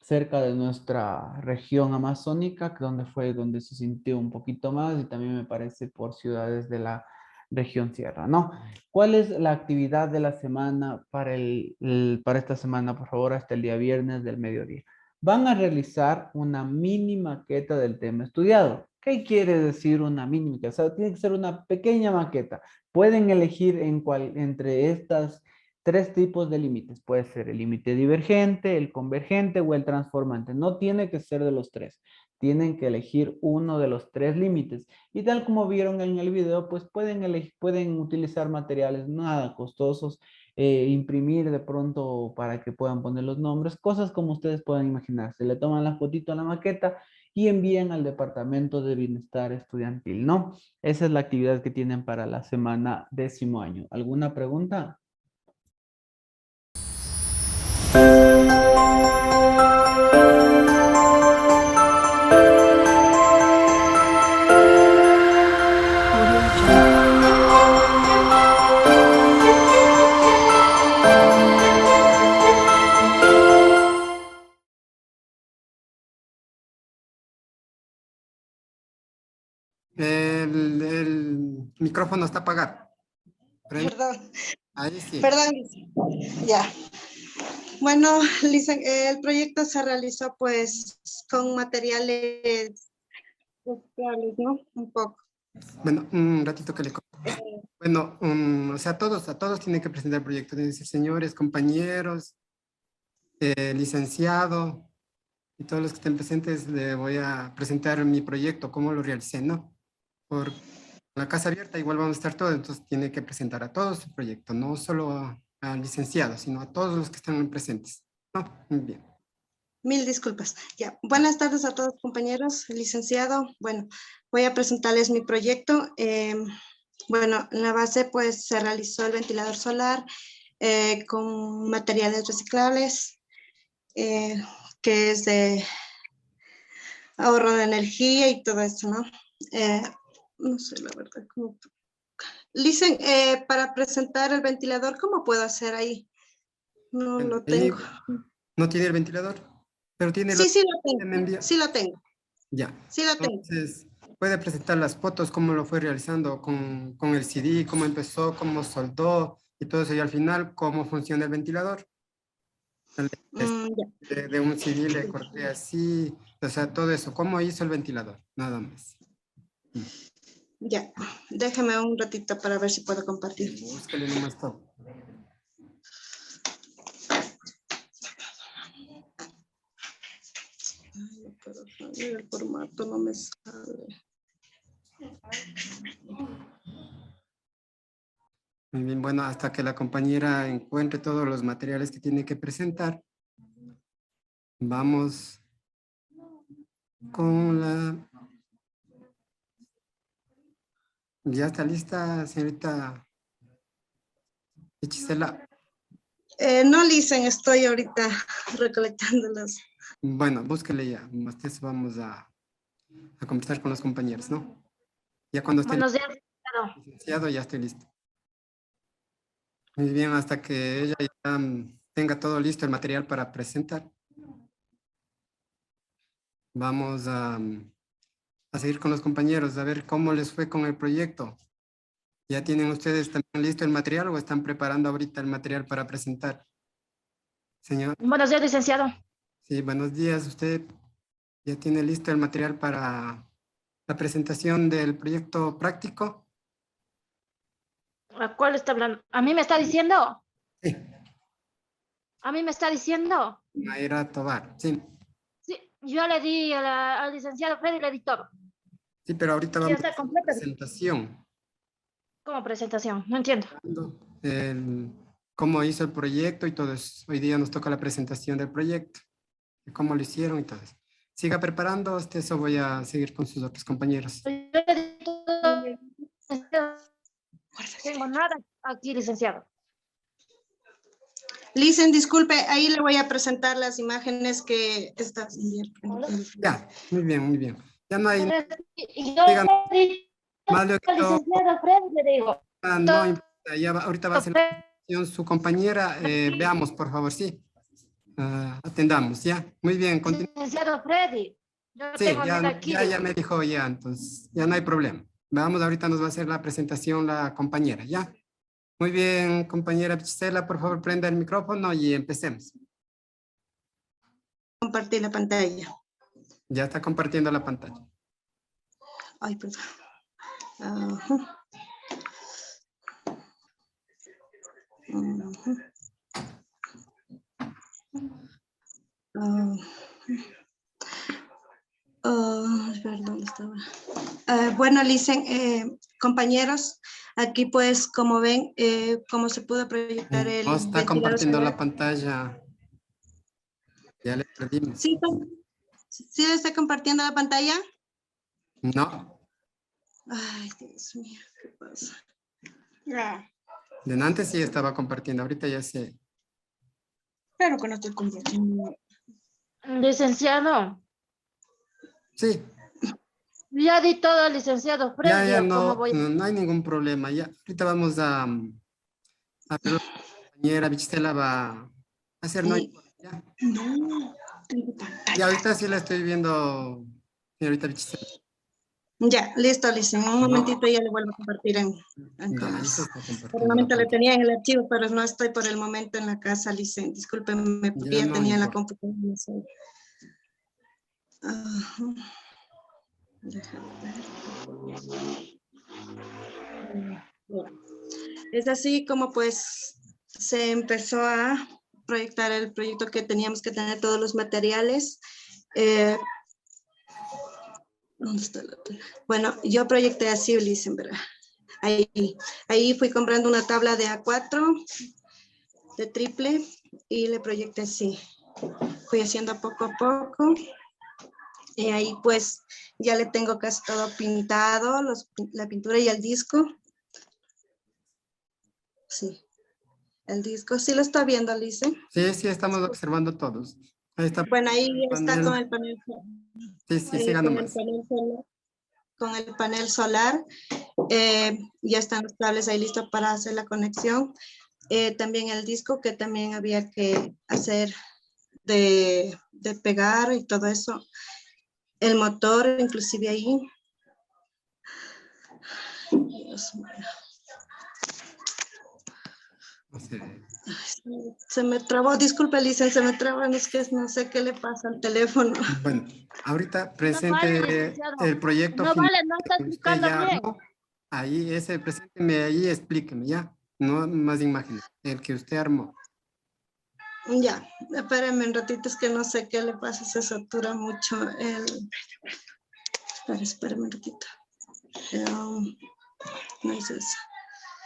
S6: cerca de nuestra región amazónica, donde se sintió un poquito más y también me parece por ciudades de la región sierra, ¿no? ¿Cuál es la actividad de la semana para esta semana, por favor, hasta el día viernes del mediodía? Van a realizar una mini maqueta del tema estudiado. ¿Qué quiere decir una mini maqueta? O sea, tiene que ser una pequeña maqueta. Pueden elegir entre estas 3 tipos de límites. Puede ser el límite divergente, el convergente o el transformante. No tiene que ser de los 3. Tienen que elegir uno de los 3 límites. Y tal como vieron en el video, pues pueden utilizar materiales nada costosos, imprimir de pronto para que puedan poner los nombres, cosas como ustedes puedan imaginar. Se le toman la fotito a la maqueta y envían al Departamento de Bienestar Estudiantil, ¿no? Esa es la actividad que tienen para la semana 10º año. ¿Alguna pregunta?
S8: El micrófono está apagado.
S9: Perdón,
S8: Ahí sí.
S9: perdón, ya. Bueno, el proyecto se realizó pues con materiales reciclables, ¿no? Un poco.
S8: Bueno, un ratito que le comento. Bueno, o sea, a todos tienen que presentar el proyecto. Deben decir, señores, compañeros, licenciado y todos los que estén presentes, le voy a presentar mi proyecto, cómo lo realicé, ¿no? Por la casa abierta igual vamos a estar todos, entonces tiene que presentar a todos su proyecto, no solo al licenciado, sino a todos los que están presentes. ¿No? Muy bien.
S9: Mil disculpas. Ya. Buenas tardes a todos, compañeros, licenciado. Bueno, voy a presentarles mi proyecto. Bueno, en la base pues se realizó el ventilador solar con materiales reciclables, que es de ahorro de energía y todo eso, ¿no? No sé la verdad cómo. Licen, para presentar el ventilador, ¿cómo puedo hacer ahí? No lo
S8: Ahí
S9: tengo.
S8: no tiene el ventilador, pero tiene
S9: Sí, sí lo
S8: que me
S9: tengo.
S8: envía.
S9: Sí lo tengo.
S8: Ya.
S9: Sí lo tengo.
S8: Entonces, puede presentar las fotos, cómo lo fue realizando con el CD, cómo empezó, cómo soldó y todo eso. Y al final, cómo funciona el ventilador.
S9: Ya.
S8: De un CD le corté así, o sea, todo eso. ¿Cómo hizo el ventilador? Nada más.
S9: Ya. Déjame un ratito para ver si puedo compartir.
S8: Búscale nomás todo.
S9: Ay, no puedo salir, el formato no me sale.
S8: Muy bien, bueno, hasta que la compañera encuentre todos los materiales que tiene que presentar, vamos con la... ¿Ya está lista, señorita Gisela?
S9: No, Licen, estoy ahorita recolectándolas.
S8: Bueno, búsquele ya. Más de eso vamos a conversar con los compañeros, ¿no? Ya cuando esté
S2: Buenos días, licenciado.
S8: licenciado, ya estoy listo. Muy bien, hasta que ella ya tenga todo listo el material para presentar. Vamos a seguir con los compañeros, a ver cómo les fue con el proyecto. ¿Ya tienen ustedes también listo el material o están preparando ahorita el material para presentar? Señor.
S2: Buenos días, licenciado.
S8: Sí, buenos días. ¿Usted ya tiene listo el material para la presentación del proyecto práctico?
S2: ¿A cuál está hablando? ¿A mí me está diciendo?
S8: Sí.
S2: ¿A mí me está diciendo?
S8: Mayra Tobar, sí.
S2: Sí, yo le di al licenciado Freddy, le di todo.
S8: Sí, pero ahorita
S2: Sí,
S8: vamos
S2: está
S8: a hacer la
S2: completa.
S8: presentación.
S2: ¿Cómo presentación? No entiendo.
S8: Cómo hizo el proyecto y todo eso. Hoy día nos toca la presentación del proyecto, y cómo lo hicieron y todo eso. Siga preparando, eso voy a seguir con sus otros compañeros.
S2: Yo le di todo, licenciado. No tengo nada aquí, licenciado.
S9: Licen, disculpe, ahí le voy a presentar las imágenes que estás enviando.
S8: Ya, muy bien, muy bien. Ya no hay,
S2: Y yo
S8: dígame,
S2: le di
S8: más de
S2: al licenciado Freddy, le digo.
S8: no importa, ya ahorita va a hacer la presentación su compañera. Veamos, por favor, sí. Atendamos, ya. Muy bien, continúa.
S2: Licenciado Freddy, yo
S8: Sí,
S2: tengo nada aquí.
S8: ya me dijo ya, entonces ya no hay problema. Vamos, ahorita nos va a hacer la presentación la compañera, ¿ya? Muy bien, compañera Gisela, por favor, prenda el micrófono y empecemos.
S9: Compartir la pantalla.
S8: Ya está compartiendo la pantalla.
S9: Ay, perdón. Ajá. ¿Dónde estaba? Bueno, Licen, compañeros, aquí pues como ven, como se pudo proyectar el
S8: No está
S9: ventilador
S8: compartiendo
S9: solar.
S8: la pantalla. Ya le perdimos.
S9: ¿Sí, ¿sí le está compartiendo la pantalla?
S8: No.
S9: Ay, Dios mío, ¿qué pasa?
S8: De antes sí estaba compartiendo, ahorita ya sé.
S9: Claro que no estoy compartiendo.
S2: Licenciado,
S8: Sí,
S2: ya di todo al licenciado Freddy.
S8: ya
S2: ¿Cómo voy?
S8: no hay ningún problema. Ya, ahorita vamos a ver, la compañera Gisela va a hacer, no
S9: Sí.
S8: importa, ya.
S9: No, tengo pantalla.
S8: Y ahorita sí la estoy viendo, señorita Gisela.
S9: Ya, listo, Licen. Un momentito ya le vuelvo a compartir en
S8: Ya, ahí
S9: Comas.
S8: se está
S9: Por el
S8: compartiendo la
S9: momento le
S8: pantalla.
S9: tenía en el archivo, pero no estoy por el momento en la casa, Licen. Discúlpenme, porque
S8: Ya
S9: ya
S8: no
S9: tenía la
S8: importa.
S9: computadora. No sé. Ajá. Déjame ver. Es así como pues se empezó a proyectar el proyecto, que teníamos que tener todos los materiales. ¿Dónde está la otra? Bueno, yo proyecté así, Ulises, ¿verdad? Ahí fui comprando una tabla de A4 de triple y le proyecté así. Fui haciendo poco a poco. Y ahí pues ya le tengo casi todo pintado, la pintura y el disco. Sí, el disco. Sí lo está viendo, Alice.
S8: Sí, sí, estamos observando todos. Ahí está.
S9: Bueno, ahí está con
S8: Panel.
S9: el panel,
S8: Sí, sí, siga
S9: con el
S8: nomás.
S9: panel solar. Con el panel solar. Ya están los cables ahí listos para hacer la conexión. También el disco que también había que hacer de pegar y todo eso. El motor, inclusive ahí. Dios mío.
S8: No sé.
S9: Se me trabó, disculpe, Licen, se me traba, es que no sé qué le pasa al teléfono.
S8: Bueno, ahorita presente
S10: vale, licenciado.
S8: el proyecto
S10: No
S8: final
S10: vale, no está
S8: que usted
S10: explicando
S8: ya
S10: bien.
S8: armó. Ahí, presénteme ahí, explíqueme ya. No más imágenes. El que usted armó.
S9: Ya, espérenme un ratito, es que no sé qué le pasa, se satura mucho el... Espérenme un ratito. No es eso.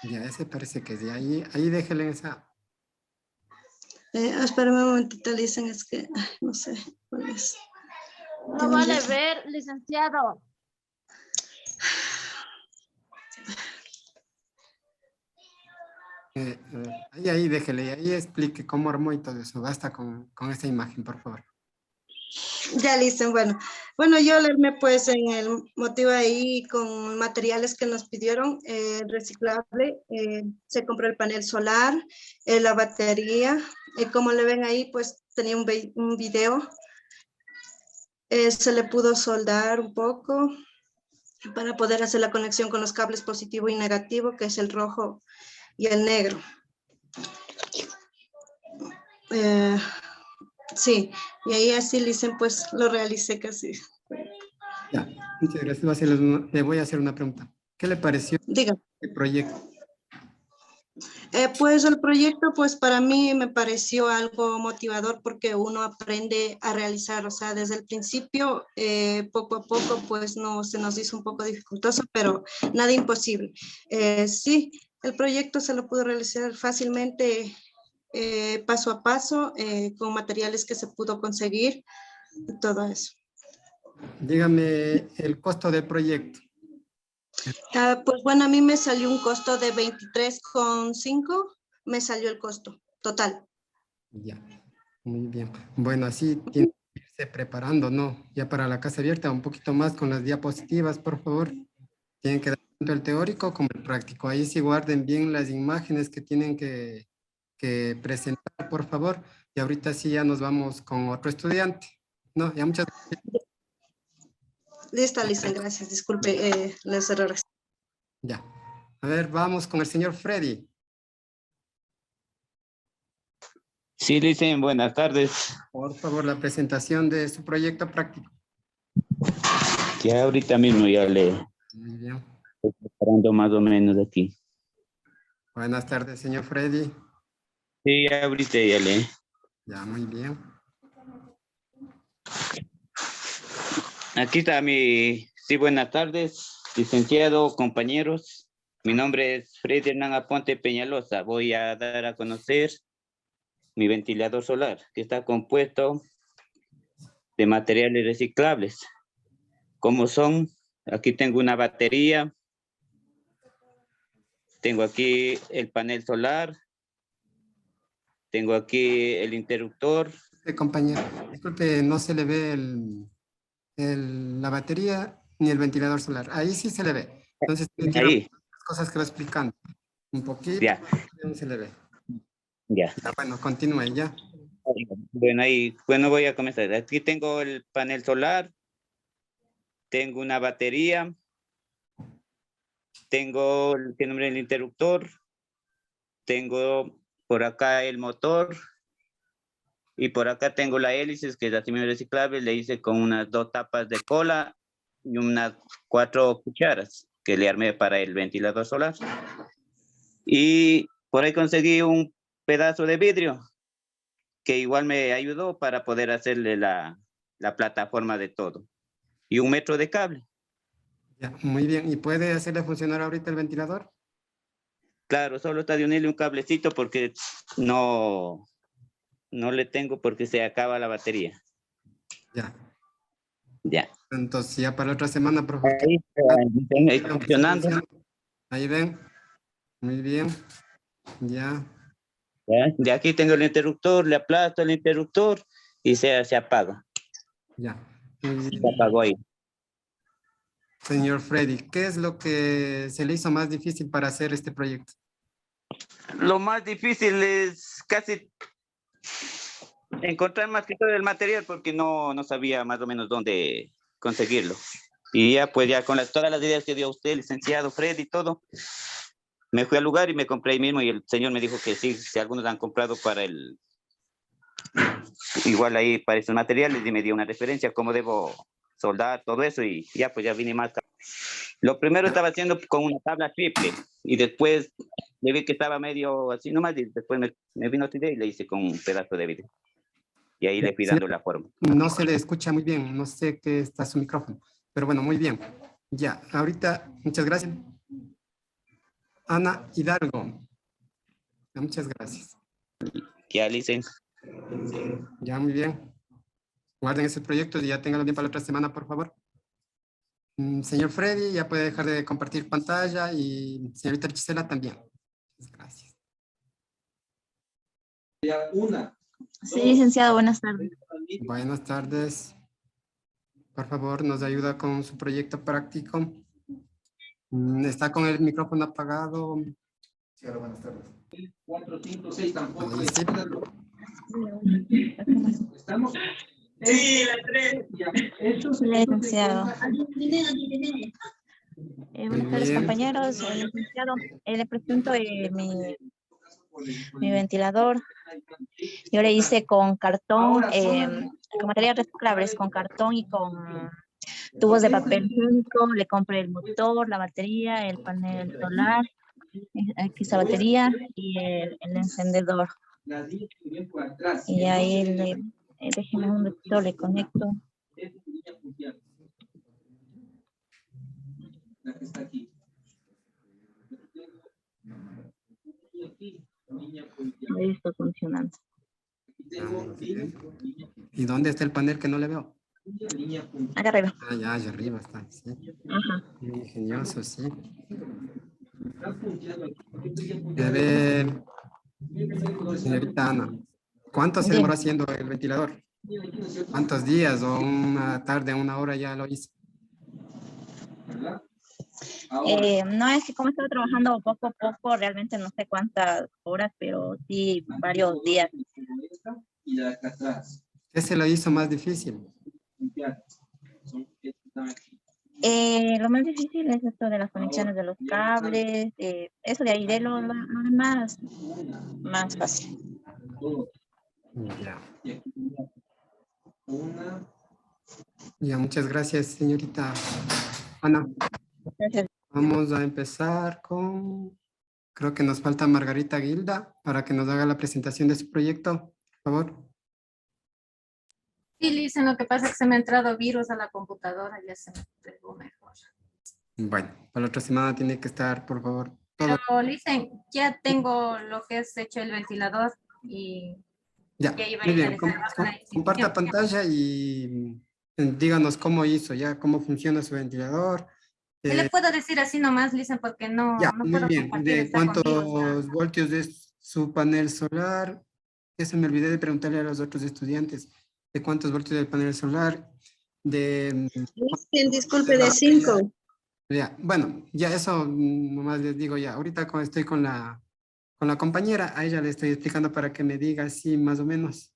S8: Ya, ese parece que sí. Ahí déjele en esa.
S9: Espérenme un momentito, Licen, es que no sé cuál es.
S10: No vale ver, licenciado.
S8: Ahí déjele, y ahí explique cómo armó y todo eso. Basta con esta imagen, por favor.
S9: Ya, Licen, bueno, yo le armé pues en el motivo ahí con materiales que nos pidieron, reciclable, se compró el panel solar, la batería, como le ven ahí pues tenía un video, se le pudo soldar un poco para poder hacer la conexión con los cables positivo y negativo, que es el rojo y el negro. Sí, y ahí así Licen pues lo realicé casi.
S8: Ya, muchas gracias. Le voy a hacer una pregunta. ¿Qué le pareció
S9: Diga.
S8: el proyecto?
S9: Pues el proyecto, pues para mí me pareció algo motivador porque uno aprende a realizar, o sea, desde el principio, poco a poco, pues no se nos hizo un poco dificultoso, pero nada imposible. Sí, el proyecto se lo pudo realizar fácilmente, paso a paso, con materiales que se pudo conseguir, y todo eso.
S8: Dígame el costo del proyecto.
S9: Pues bueno, a mí me salió un costo de 23,5, me salió el costo total.
S8: Ya, muy bien. Bueno, así tiene que irse preparando, ¿no? Ya para la casa abierta, un poquito más con las diapositivas, por favor. Tienen que dar tanto el teórico como el práctico. Ahí sí guarden bien las imágenes que tienen que presentar, por favor. Y ahorita sí ya nos vamos con otro estudiante. No, ya muchas gracias.
S9: Listo, Alicia, gracias. Disculpe los errores.
S8: Ya. A ver, vamos con el señor Freddy.
S5: Sí, dicen buenas tardes.
S8: Por favor, la presentación de su proyecto práctico.
S5: Ya ahorita mismo ya le
S8: Muy bien.
S5: estoy preparando más o menos aquí.
S8: Buenas tardes, señor Freddy.
S5: Sí, ya ahorita ya le.
S8: Ya, muy bien.
S5: Aquí está sí, buenas tardes, licenciado, compañeros. Mi nombre es Freddy Hernán Aponte Peñalosa. Voy a dar a conocer mi ventilador solar, que está compuesto de materiales reciclables. Como son, aquí tengo una batería, tengo aquí el panel solar, tengo aquí el interruptor.
S8: Compañero, disculpe, no se le ve la batería ni el ventilador solar. Ahí sí se le ve. Entonces,
S5: Ahí.
S8: las cosas que va explicando. Un poquito,
S5: Ya.
S8: no se le ve.
S5: Ya.
S8: Bueno, continúe ya.
S5: Bueno, ahí, bueno, voy a comenzar. Aquí tengo el panel solar, tengo una batería, tengo el interruptor, tengo por acá el motor y por acá tengo la hélice, que es la semi reciclable, le hice con unas 2 tapas de cola y unas 4 cucharas que le armé para el ventilador solar. Y por ahí conseguí un pedazo de vidrio que igual me ayudó para poder hacerle la plataforma de todo. Y 1 metro de cable.
S8: Ya, muy bien. ¿Y puede hacerle funcionar ahorita el ventilador?
S5: Claro, solo está de unirle un cablecito porque no No le tengo porque se acaba la batería.
S8: Ya.
S5: Ya.
S8: Entonces ya para la otra semana, profe.
S5: Ahí está funcionando.
S8: Ahí ven. Muy bien. Ya.
S5: Ya aquí tengo el interruptor, le aplasto el interruptor y se apaga.
S8: Ya. Muy
S5: Se
S8: bien.
S5: apagó ahí.
S8: Señor Freddy, ¿qué es lo que se le hizo más difícil para hacer este proyecto?
S5: Lo más difícil es casi encontrar más que todo el material porque no sabía más o menos dónde conseguirlo. Y ya pues ya con todas las ideas que dio usted, licenciado Freddy y todo, me fui al lugar y me compré ahí mismo y el señor me dijo que sí, si algunos han comprado para igual ahí para esos materiales y me dio una referencia cómo debo soldar todo eso y ya pues ya vine más. Lo primero estaba haciendo con una tabla triple y después le vi que estaba medio así nomás y después me vino otra idea y le hice con un pedazo de vidrio. Y ahí le fui dando la forma.
S8: No se le escucha muy bien, no sé qué está su micrófono, pero bueno, muy bien. Ya, ahorita, muchas gracias. Ana Hidalgo. Muchas gracias.
S5: Ya, licencia.
S8: Ya, muy bien. Guarden ese proyecto y ya tenganlo bien para la otra semana, por favor. Señor Freddy, ya puede dejar de compartir pantalla y señorita Gisela también. Muchas gracias.
S10: Sí, licenciado, buenas tardes.
S8: Buenas tardes. Por favor, nos ayuda con su proyecto práctico. Está con el micrófono apagado. Sí, hola, buenas tardes. 4, 5, 6 tampoco. Ahí sí.
S10: ¿Estamos? Sí, la 3. Licenciado. Buenas tardes, compañeros. Licenciado, le presento mi ventilador. Yo le hice con cartón, con materiales reciclables, con cartón y con tubos de papel higiénico. Le compré el motor, la batería, el panel solar, aquí esa batería y el encendedor. Y ahí déjeme un ratito, le conecto. Ahí está funcionando.
S8: ¿Y dónde está el panel que no le veo?
S10: Acá arriba.
S8: Ah, ya, allá arriba está. Sí.
S10: Ajá.
S8: Muy ingenioso, sí. A ver, señorita Ana, ¿cuánto se demoró haciendo el ventilador? ¿Cuántos días o una tarde, una hora ya lo hizo?
S10: No, es que como estaba trabajando poco a poco, realmente no sé cuántas horas, pero sí varios días.
S8: ¿Qué se lo hizo más difícil?
S10: Lo más difícil es esto de las conexiones de los cables, eso de ahí, de lo demás, más fácil.
S8: Ya. Ya, muchas gracias, señorita Ana.
S10: Gracias.
S8: Vamos a empezar con, creo que nos falta Margarita Gilda para que nos haga la presentación de su proyecto, por favor.
S2: Sí, Listen, lo que pasa es que se me ha entrado virus a la computadora, ya se me pegó mejor.
S8: Bueno, para la otra semana tiene que estar, por favor, todo.
S2: Pero Listen, ya tengo lo que es hecho el ventilador y
S8: Ya,
S2: iba a
S8: muy bien.
S2: realizar bajo la
S8: Comparta
S2: institución.
S8: pantalla y díganos cómo hizo, ya, cómo funciona su ventilador.
S2: ¿Qué le puedo decir así nomás, Listen? Porque no
S8: Muy
S2: puedo
S8: bien.
S2: compartir,
S8: ¿De
S2: está conmigo.
S8: cuántos voltios es su panel solar? Eso me olvidé de preguntarle a los otros estudiantes. ¿De cuántos voltios del panel solar?
S9: Disculpe, de 5.
S8: Ya, bueno, ya eso nomás les digo ya. Ahorita cuando estoy con la compañera, a ella le estoy explicando para que me diga así más o menos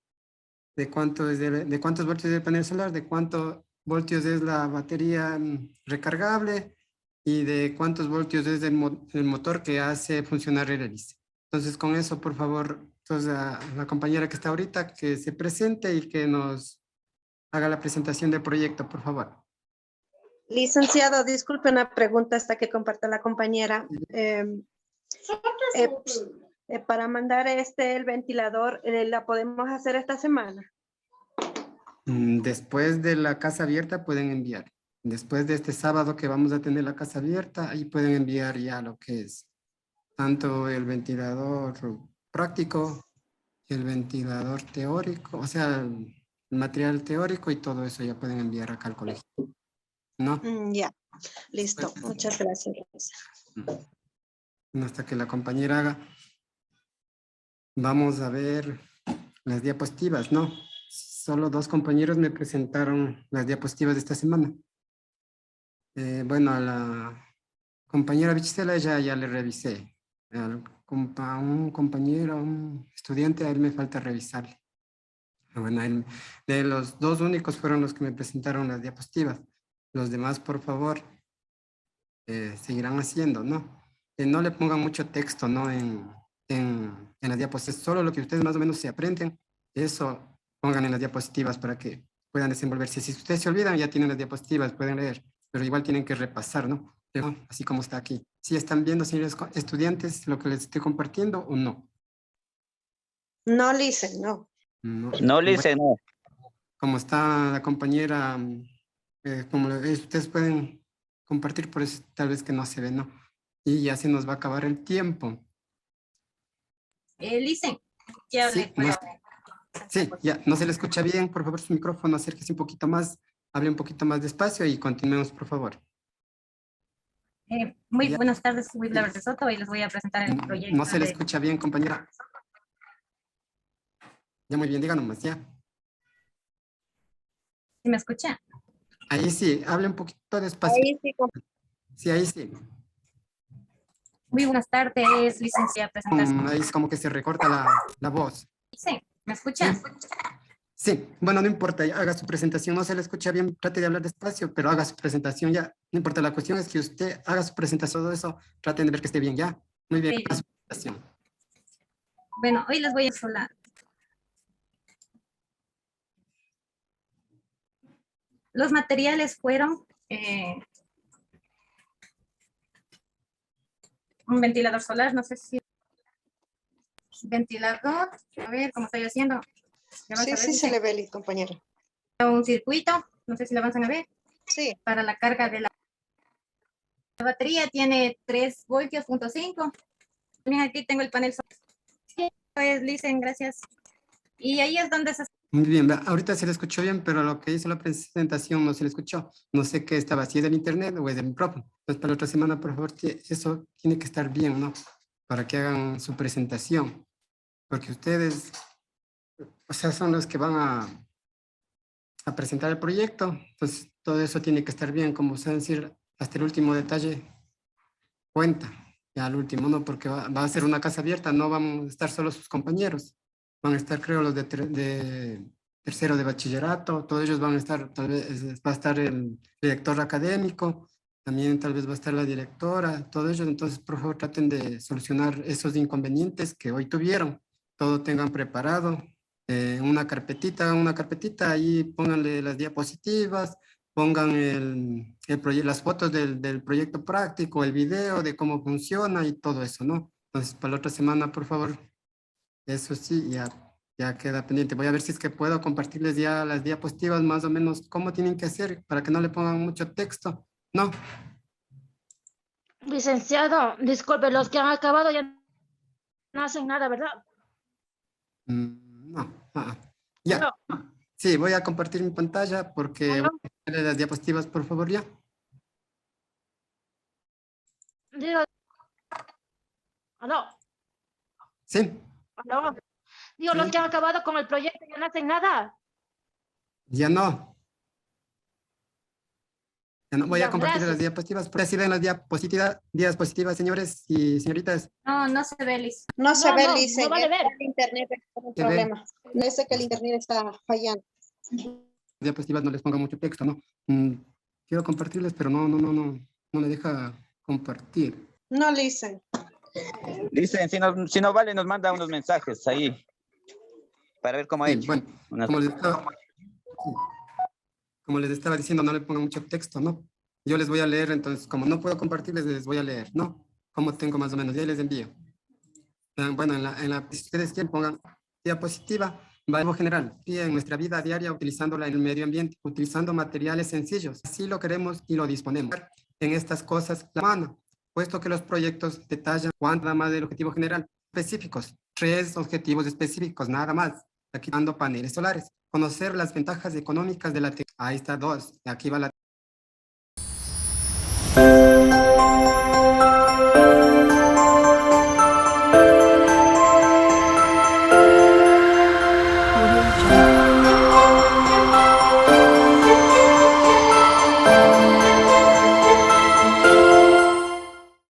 S8: de cuánto es de cuántos voltios del panel solar, de cuántos voltios es la batería recargable y de cuántos voltios es el motor que hace funcionar el hélice. Entonces, con eso, por favor, entonces, a la compañera que está ahorita, que se presente y que nos haga la presentación del proyecto, por favor.
S9: Licenciado, disculpe una pregunta hasta que comparta la compañera. Para mandar el ventilador, ¿la podemos hacer esta semana?
S8: Después de la casa abierta pueden enviar. Después de este sábado que vamos a tener la casa abierta, ahí pueden enviar ya lo que es tanto el ventilador práctico, el ventilador teórico, o sea, el material teórico y todo eso ya pueden enviar acá al colegio. ¿No?
S9: Ya, listo. Muchas gracias.
S8: Hasta que la compañera haga. Vamos a ver las diapositivas, ¿no? Solo 2 compañeros me presentaron las diapositivas de esta semana. Bueno, a la compañera Bichela ya le revisé. A un compañero, a un estudiante, a él me falta revisarle. Bueno, de los 2 únicos fueron los que me presentaron las diapositivas. Los demás, por favor, seguirán haciendo, ¿no? No le pongan mucho texto, ¿no? En las diapositivas, solo lo que ustedes más o menos se aprenden, eso pongan en las diapositivas para que puedan desenvolverse. Si ustedes se olvidan, ya tienen las diapositivas, pueden leer, pero igual tienen que repasar, ¿no? Pero así como está aquí. ¿Sí están viendo, señores estudiantes, lo que les estoy compartiendo o no?
S9: No, Listen, no.
S5: No le hice, no.
S8: Como está la compañera, como ustedes pueden compartir, por eso tal vez que no se ve, ¿no? Y ya se nos va a acabar el tiempo.
S3: Listen, ya
S8: Sí,
S3: le puedo.
S8: Sí, ya, no se le escucha bien, por favor, su micrófono, acérquese un poquito más, hable un poquito más despacio y continuemos, por favor.
S3: Muy
S8: Ya.
S3: buenas tardes, soy Bla Verde Soto y les voy a presentar el proyecto.
S8: No se le escucha bien, compañera. Ya, muy bien, diga nomás, ya.
S3: ¿Sí me escucha?
S8: Ahí sí, hable un poquito despacio.
S9: Ahí sí,
S8: Sí, ahí sí.
S3: Muy buenas tardes, licenciada.
S8: Ahí es como que se recorta la voz.
S3: Sí, ¿me escucha?
S8: Sí, bueno, no importa, ya haga su presentación, no se le escucha bien, trate de hablar despacio, pero haga su presentación ya. No importa, la cuestión es que usted haga su presentación, todo eso, traten de ver que esté bien ya. Muy bien,
S3: Sí.
S8: haga su presentación.
S3: Bueno, hoy les voy a hablar. Los materiales fueron un ventilador solar, no sé si ventilador, a ver cómo estoy haciendo. ¿Le vas a
S9: sí,
S3: ver,
S9: sí se
S3: dice?
S9: le ve, compañero.
S3: Un circuito, no sé si lo van a ver,
S9: Sí,
S3: para la carga de la batería, tiene 3 voltios, .5. También aquí tengo el panel solar. Sí, pues, Listen, gracias. Y ahí es donde se...
S8: Muy bien, ahorita se le escuchó bien, pero lo que hizo la presentación no se le escuchó. No sé qué estaba, si es del internet o es del micrófono. Entonces, para la otra semana, por favor, eso tiene que estar bien, ¿no? Para que hagan su presentación. Porque ustedes, o sea, son los que van a presentar el proyecto. Entonces, todo eso tiene que estar bien, como se decir, hasta el último detalle cuenta. Ya al último, ¿no? Porque va a ser una casa abierta, no van a estar solo sus compañeros. Van a estar, creo, los de tercero de bachillerato, todos ellos van a estar, tal vez va a estar el director académico, también tal vez va a estar la directora, todos ellos. Entonces, por favor, traten de solucionar esos inconvenientes que hoy tuvieron. Todo tengan preparado, una carpetita, ahí pónganle las diapositivas, pongan las fotos del proyecto práctico, el video de cómo funciona y todo eso, ¿no? Entonces, para la otra semana, por favor, eso sí, ya queda pendiente. Voy a ver si es que puedo compartirles ya las diapositivas, más o menos cómo tienen que hacer para que no le pongan mucho texto, ¿no?
S11: Licenciado, disculpe, los que han acabado ya no hacen nada, ¿verdad?
S8: No. Ya.
S11: No.
S8: Sí, voy a compartir mi pantalla porque
S11: ¿Aló?
S8: voy a ponerle las diapositivas, por favor, ya.
S11: Digo, ¿aló?
S8: Sí,
S11: ¿Aló? Digo,
S8: Sí.
S11: los que han acabado con el proyecto ya no hacen nada.
S8: ya no. Ya no voy
S11: Ya,
S8: a compartir las
S11: gracias.
S8: diapositivas. Por así ven las diapositivas, señores y señoritas.
S3: No, no se ve, Liz.
S9: no se ve,
S11: No
S9: Listen.
S11: vale ver.
S9: El internet es un
S8: Se ve.
S9: problema. No es que el internet está fallando.
S8: Diapositivas no les ponga mucho texto, ¿no? Quiero compartirles, pero no me deja compartir.
S9: No, Listen.
S5: Dicen, si no vale, nos manda unos mensajes ahí para ver cómo ha
S8: Sí,
S5: hecho.
S8: bueno,
S5: Unas-
S8: como les estaba diciendo, no le pongan mucho texto, ¿no? Yo les voy a leer, entonces, como no puedo compartirles, les voy a leer, ¿no? Como tengo más o menos, ya les envío. Bueno, si ustedes quieren, pongan diapositiva, valor general, y en nuestra vida diaria, utilizando el medio ambiente, utilizando materiales sencillos. Así lo queremos y lo disponemos. En estas cosas, la mano, puesto que los proyectos detallan cuánto más del objetivo general, específicos, 3 objetivos específicos, nada más. Aquí dando paneles solares. Conocer las ventajas económicas de la tecnología. Ahí está 2. Aquí va la